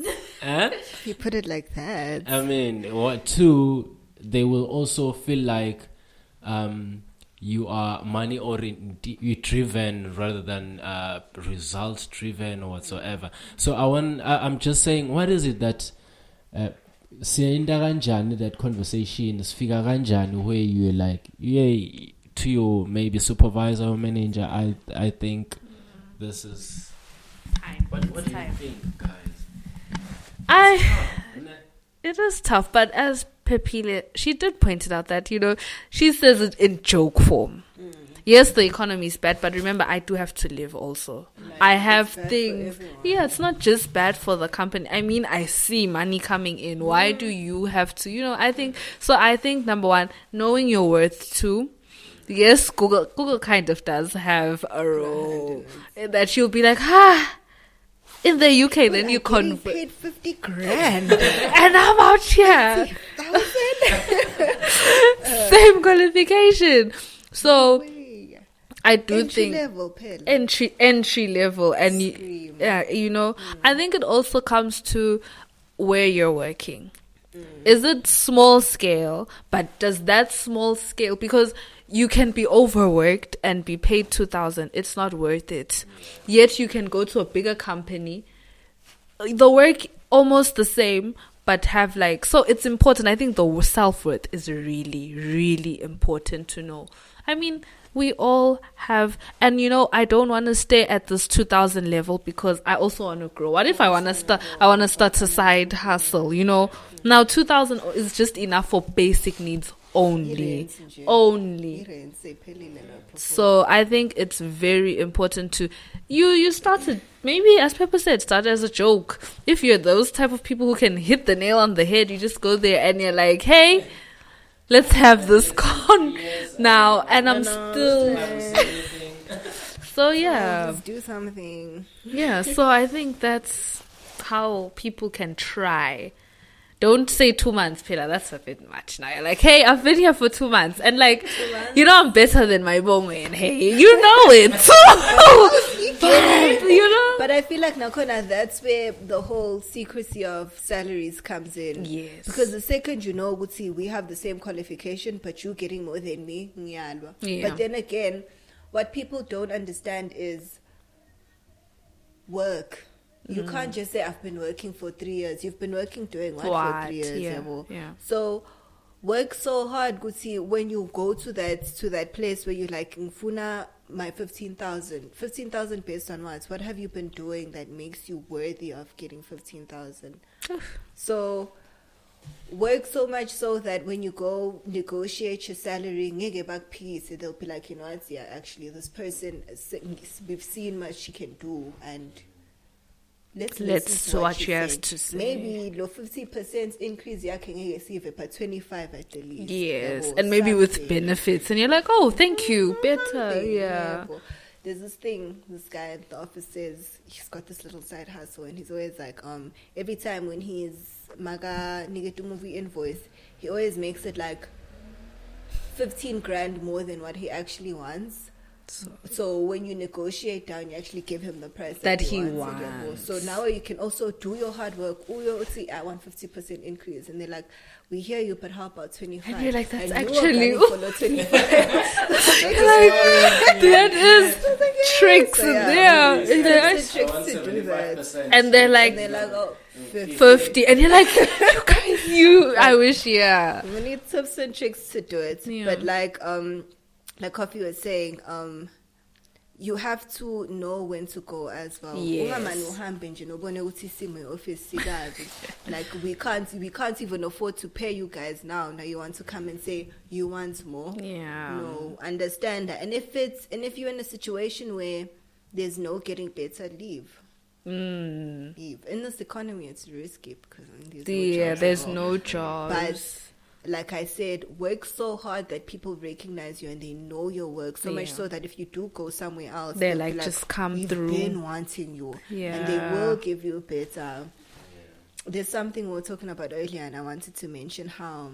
If you put it like that. I mean, two, they will also feel like you are money driven rather than results driven or whatsoever. So I'm just saying, what is it that siyenda kanjani that conversation sifika kanjani where you're like, yay, to your maybe supervisor or manager, I think this is Time. what do you think, guys? It is tough, but as Phephile, she did point it out that, she says it in joke form. Yes, the economy is bad, but remember, I do have to live also. I have things. Yeah, it's not just bad for the company. I mean, I see money coming in. Why do you have to? I think number one, knowing your worth too. Yes, Google kind of does have a role that you'll be like, in the UK, then you convert. Paid 50 grand. And I'm out here. Same qualification. So I do entry think level, Pell. entry level, and I think it also comes to where you're working. Is it small scale? But does that small scale, because you can be overworked and be paid 2,000, it's not worth it. Yet you can go to a bigger company, the work almost the same, but have so it's important. I think the self-worth is really, really important to know. I mean, we all have, and I don't want to stay at this 2,000 level because I also want to grow. What if I want to start a side hustle? Now 2,000 is just enough for basic needs only. So I think it's very important to you started, maybe as Pepper said, start as a joke. If you're those type of people who can hit the nail on the head, you just go there and you're like, hey, let's have this now. And I'm still so Just do something. Yeah, so I think that's how people can try. Don't say 2 months, Pila. That's a bit much. Now you're like, hey, I've been here for 2 months. And I'm better than my woman. Hey, you know it. But I feel like Nakona, that's where the whole secrecy of salaries comes in. Yes. Because the second you know, we have the same qualification, but you're getting more than me. Yeah. But then again, what people don't understand is work. You can't just say, I've been working for 3 years. You've been working doing what for 3 years? Yeah. So work so hard, Guti, when you go to that place where you're like, Mfuna, my 15,000 based on what? What have you been doing that makes you worthy of getting 15,000? So work so much so that when you go negotiate your salary, ngeke bakphikise, they'll be like, you know what, yeah, actually this person, we've seen what she can do, and let's listen to what she has to say. Maybe the 50% increase yakhe ngeke sive, but 25 at the least. Yes, and maybe with benefits, and you're like, oh, thank you, better. Yeah. There's this thing, this guy at the office says he's got this little side hustle, and he's always like, every time when he's maga nigetu movie invoice, he always makes it like 15 grand more than what he actually wants. So when you negotiate down, you actually give him the price that he wants. So now you can also do your hard work. I want 50% increase, and they're like, we hear you, but how about 25? And you're like, that's and actually that is tricks there. It's tricks to do that. And they're like, oh, 50, and you're like, you guys, I wish, yeah. We need tips and tricks to do it, but like Coffee was saying, you have to know when to go as well. Yes. Like we can't even afford to pay you guys now. Now you want to come and say you want more. Yeah. No, understand that. And if you're in a situation where there's no getting better, leave. Leave. In this economy, it's risky because there's no jobs. But like I said, work so hard that people recognize you and they know your work so much so that if you do go somewhere else, they're like, just come through. We've been wanting you, and they will give you better. There's something we were talking about earlier, and I wanted to mention how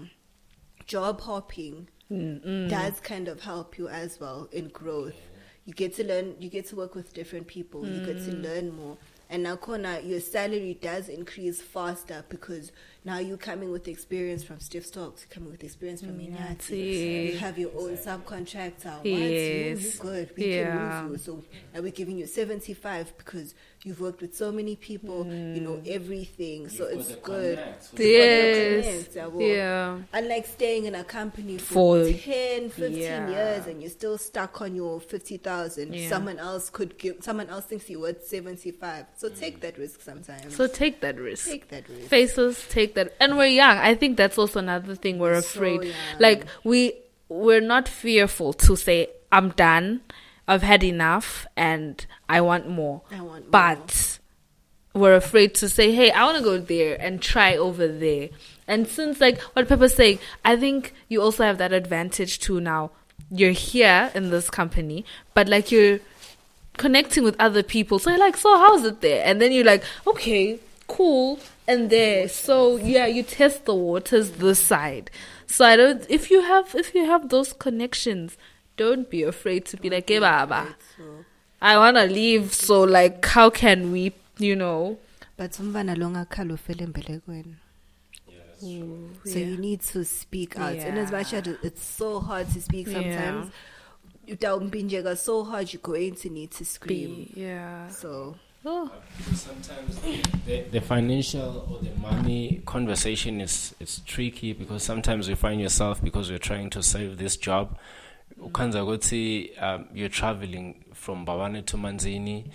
job hopping does kind of help you as well in growth. You get to learn, you get to work with different people, you get to learn more. And now, your salary does increase faster because now you're coming with experience from Stiff Stocks, you're coming with experience from Inyati. You have your own subcontractor. Yes. You're good. We can move you. So now we're giving you 75 because you've worked with so many people, you know everything. So it's good. Yes. Yeah. Unlike staying in a company for 10, 15 years and you're still stuck on your 50,000. Yeah. Someone else thinks you're worth 75. So take that risk sometimes. Take that risk. Faces, take that. And we're young. I think that's also another thing we're afraid. Like we're not fearful to say, I'm done. I've had enough and I want more. But we're afraid to say, hey, I want to go there and try over there. And since, like what Pepper's saying, I think you also have that advantage too now. You're here in this company, but like you're connecting with other people. So you're like, so how's it there? And then you're like, okay, cool. And there. So yeah, you test the waters this side. So if you have those connections, don't be afraid to be like, hey, Baba, I want to leave. So like, how can we, But umvana longa khalo fele mbelekweni. So you need to speak out. And as much as it's so hard to speak sometimes, you so hard you're going to need to scream. So sometimes the financial or the money conversation is tricky because sometimes you find yourself, because you're trying to save this job, you're traveling from Bavane to Manzini,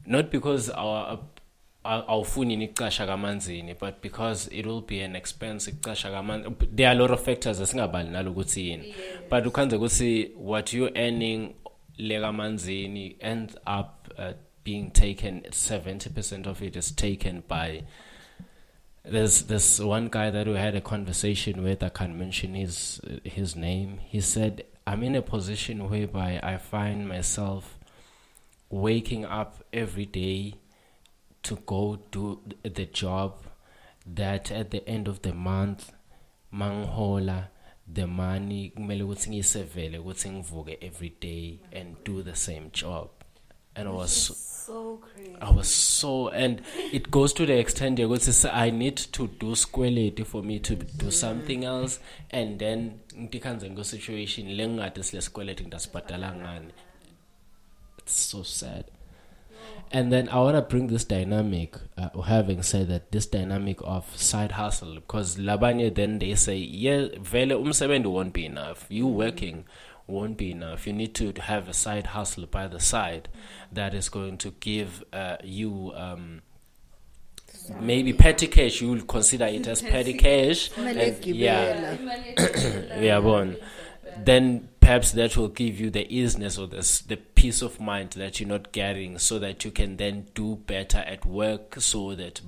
not because awufuni niqasha kaManzini, but because it will be an expense iqasha kaManzini. There are a lot of factors esingabali nalo ukuthi yini, but ukhanze ukuthi what you're earning le kaManzini ends up being taken. 70% of it is taken by. There's this one guy that we had a conversation with. I can't mention his name. He said, I'm in a position whereby I find myself waking up every day to go do the job that at the end of the month manghola the money kumele ukuthi ngiyisevele ukuthi ngivuke every day and do the same job. and so crazy. I was so, and it goes to the extent I need to do squeleti for me to do something else, and then the situation it's so sad. And then I want to bring this dynamic, having said that, this dynamic of side hustle, because labanye then they say, yeah, vele umsebenzi won't be enough. You working won't be enough. You need to have a side hustle by the side that is going to give you maybe petty cash. You will consider it as petty cash. And, yeah, then perhaps that will give you the easiness or the peace of mind that you're not getting, so that you can then do better at work, so that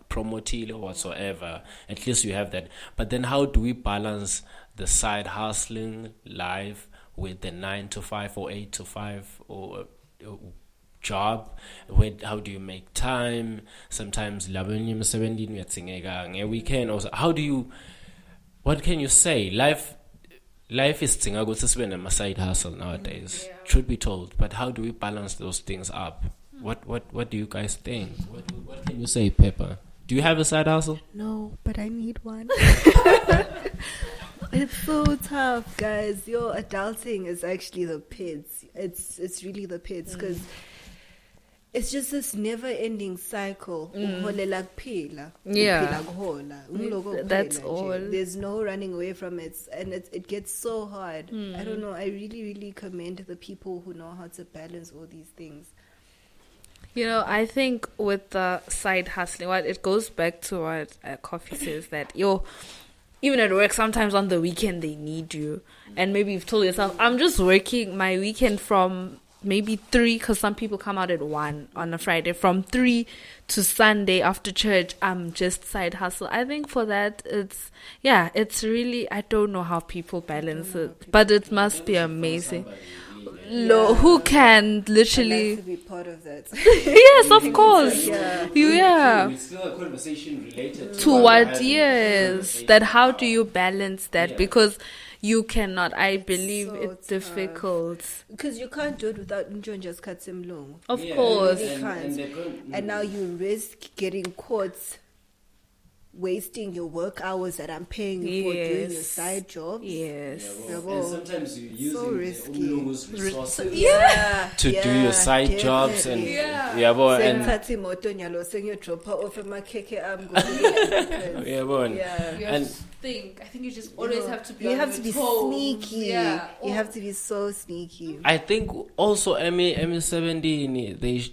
promotile or whatsoever, at least you have that. But then how do we balance the side hustling life with the 9 to 5 or 8 to 5 or job? How do you make time? Sometimes weekend also. What can you say? Life is a side hustle nowadays, truth be told. But how do we balance those things up? What do you guys think? What can you say, Pepper? Do you have a side hustle? No, but I need one. It's so tough, guys. Your adulting is actually the pits. It's really the pits, because it's just this never-ending cycle. Yeah. That's all. There's no running away from it, and it gets so hard. I don't know. I really, really commend the people who know how to balance all these things. You know, I think with the side hustling, it goes back to what Coffee says, that even at work, sometimes on the weekend they need you, and maybe you've told yourself, I'm just working my weekend from maybe 3, because some people come out at 1 on a Friday, from 3 to Sunday after church, I'm just side hustle. I think for that, it's really, I don't know how people balance it, but it must be amazing. Who can literally I'd like to be part of that. Yes, of course. Yeah. It's still a conversation related To what? Yes. That how do you balance that? Yeah. Because you cannot. I believe so it's tough. difficult. Because you can't do it without Njonja's Katsimlung. Of course. You can't. And now you risk getting caught wasting your work hours that I'm paying you for doing your side jobs. Yes. And sometimes you're so using risky. the Umlungu's resources Yeah. to do your side definitely. jobs and Sengithatha imoto nyalo sengiyodropha off emakhekhe ami ngokuya. You have And- to think. I think you just always have to be. You on have your to be toes. sneaky. Yeah. You have to be so sneaky. I think also ME17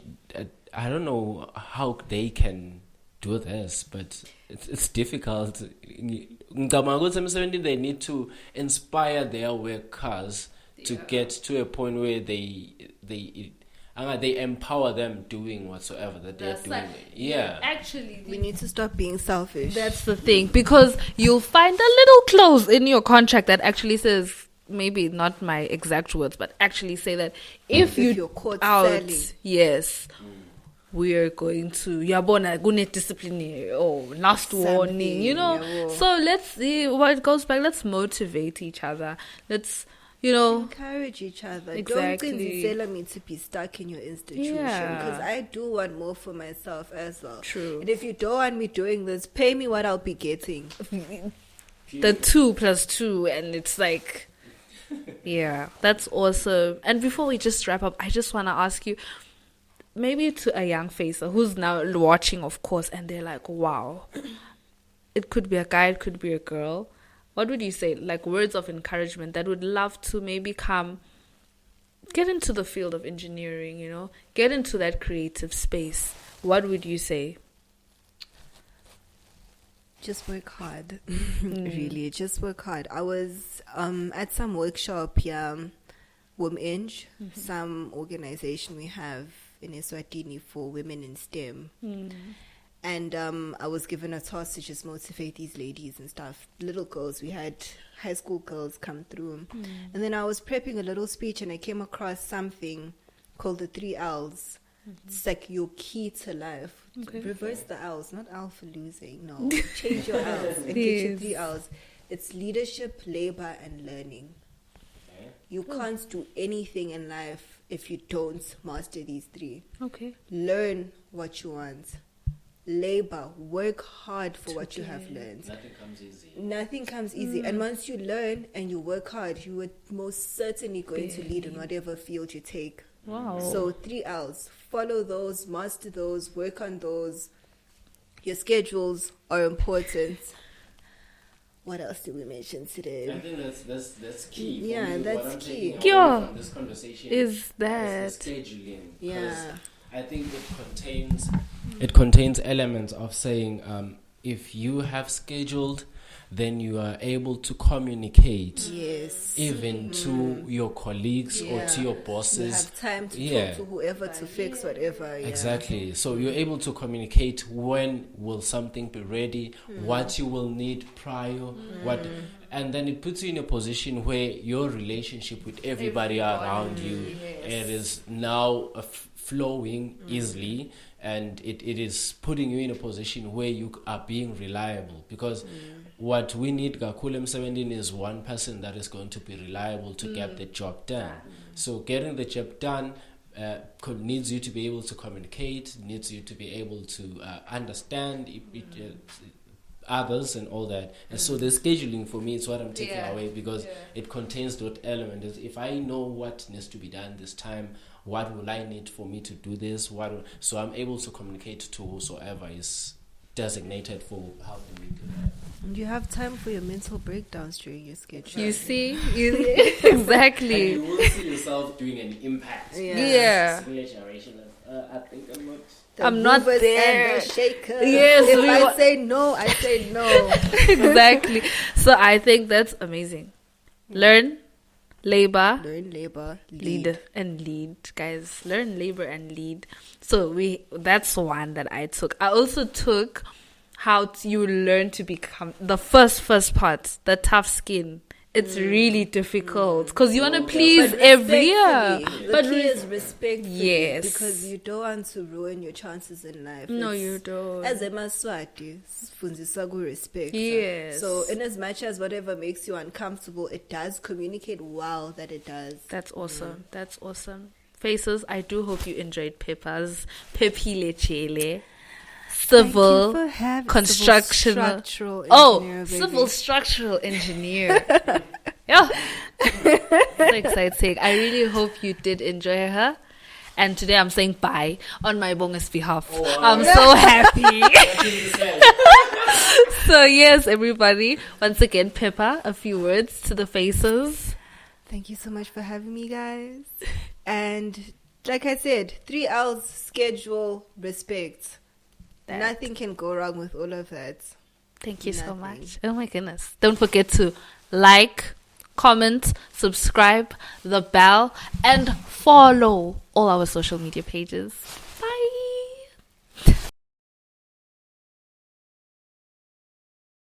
I don't know how they can do this, but it's difficult. ME17 they need to inspire their workers to get to a point where they empower them doing whatsoever that they're That's doing. like- Yeah. Actually, We need to stop being selfish. that's the thing, because you'll find a little clause in your contract that actually says, maybe not my exact words, but actually say that if you're caught out, selling. yes, we are going to yabona gune discipline or last warning, yabo. So let's see what it goes back. Let's motivate each other. Let's encourage each other. Exactly. Don't tell me to be stuck in your institution, because Yeah. I do want more for myself as well. True. And if you don't want me doing this, pay me what I'll be getting. the 2 + 2, and it's like, yeah, that's awesome. And before we just wrap up, I just want to ask you, maybe to a young facer who's now watching, of course, and they're like, wow, it could be a guy, it could be a girl. What would you say, like words of encouragement that would love to maybe get into the field of engineering, get into that creative space? What would you say? Just work hard. Really, just work hard. I was at some workshop here, WomEng, some organization we have in Eswatini for women in STEM. And I was given a task to just motivate these ladies and stuff. Little girls, we had high school girls come through. And then I was prepping a little speech and I came across something called the 3 L's. It's like your key to life. Okay. Reverse the L's, not L for losing. No, change your L's and get your 3 L's. It's leadership, labor, and learning. You can't do anything in life if you don't master these 3. Okay. Learn what you want. Labor, work hard for what you have learned. Nothing comes easy. And once you learn and you work hard, you would most certainly going to lead in whatever field you take. Wow. So 3 L's. Follow those, master those, work on those. Your schedules are important. What else did we mention today? I think that's key. Yeah, me, that's what I'm key. taking away from this conversation Is that is the scheduling. Yeah. I think it contains elements of saying if you have scheduled, then you are able to communicate even to your colleagues or to your bosses. You have time to talk to whoever to fix whatever. Yeah. Exactly. So you're able to communicate when will something be ready, what you will need prior, and then it puts you in a position where your relationship with everybody around you it is now flowing easily, and it is putting you in a position where you are being reliable, because what we need Gakulem 17 is one person that is going to be reliable to get the job done. So getting the job done needs you to be able to communicate, needs you to be able to understand others and all that. And so the scheduling for me is what I'm taking away, because it contains that element. If I know what needs to be done this time, what will I need for me to do this? So I'm able to communicate to whosoever is designated for helping me do that. And you have time for your mental breakdowns during your schedule. You see? Exactly. And you will see yourself doing an impact. Yeah. I think I'm not there. And the shaker. Yes, if I say no, I say no. Exactly. So I think that's amazing. Learn, labor, lead and lead, guys. Learn, labor, and lead. So that's one that I took. I also took how you learn to become the first part, the tough skin. It's really difficult because you want to please every year. But key is respect. Yes. Because you don't want to ruin your chances in life. No, you don't. As a Maswati, respect. Yes. So in as much as whatever makes you uncomfortable, it does communicate well that it does. That's awesome. That's awesome. Faces, I do hope you enjoyed Peppa's Phephile Chele. Civil constructional civil structural engineer. Yeah. So exciting. I really hope you did enjoy her. And today I'm saying bye on my bonus behalf. Oh, wow. I'm so happy. So yes, everybody. Once again, Peppa, a few words to the faces. Thank you so much for having me, guys. And like I said, 3 L's: schedule, respect. Nothing can go wrong with all of that. Thank you so much. Oh my goodness. Don't forget to like, comment, subscribe, the bell, and follow all our social media pages.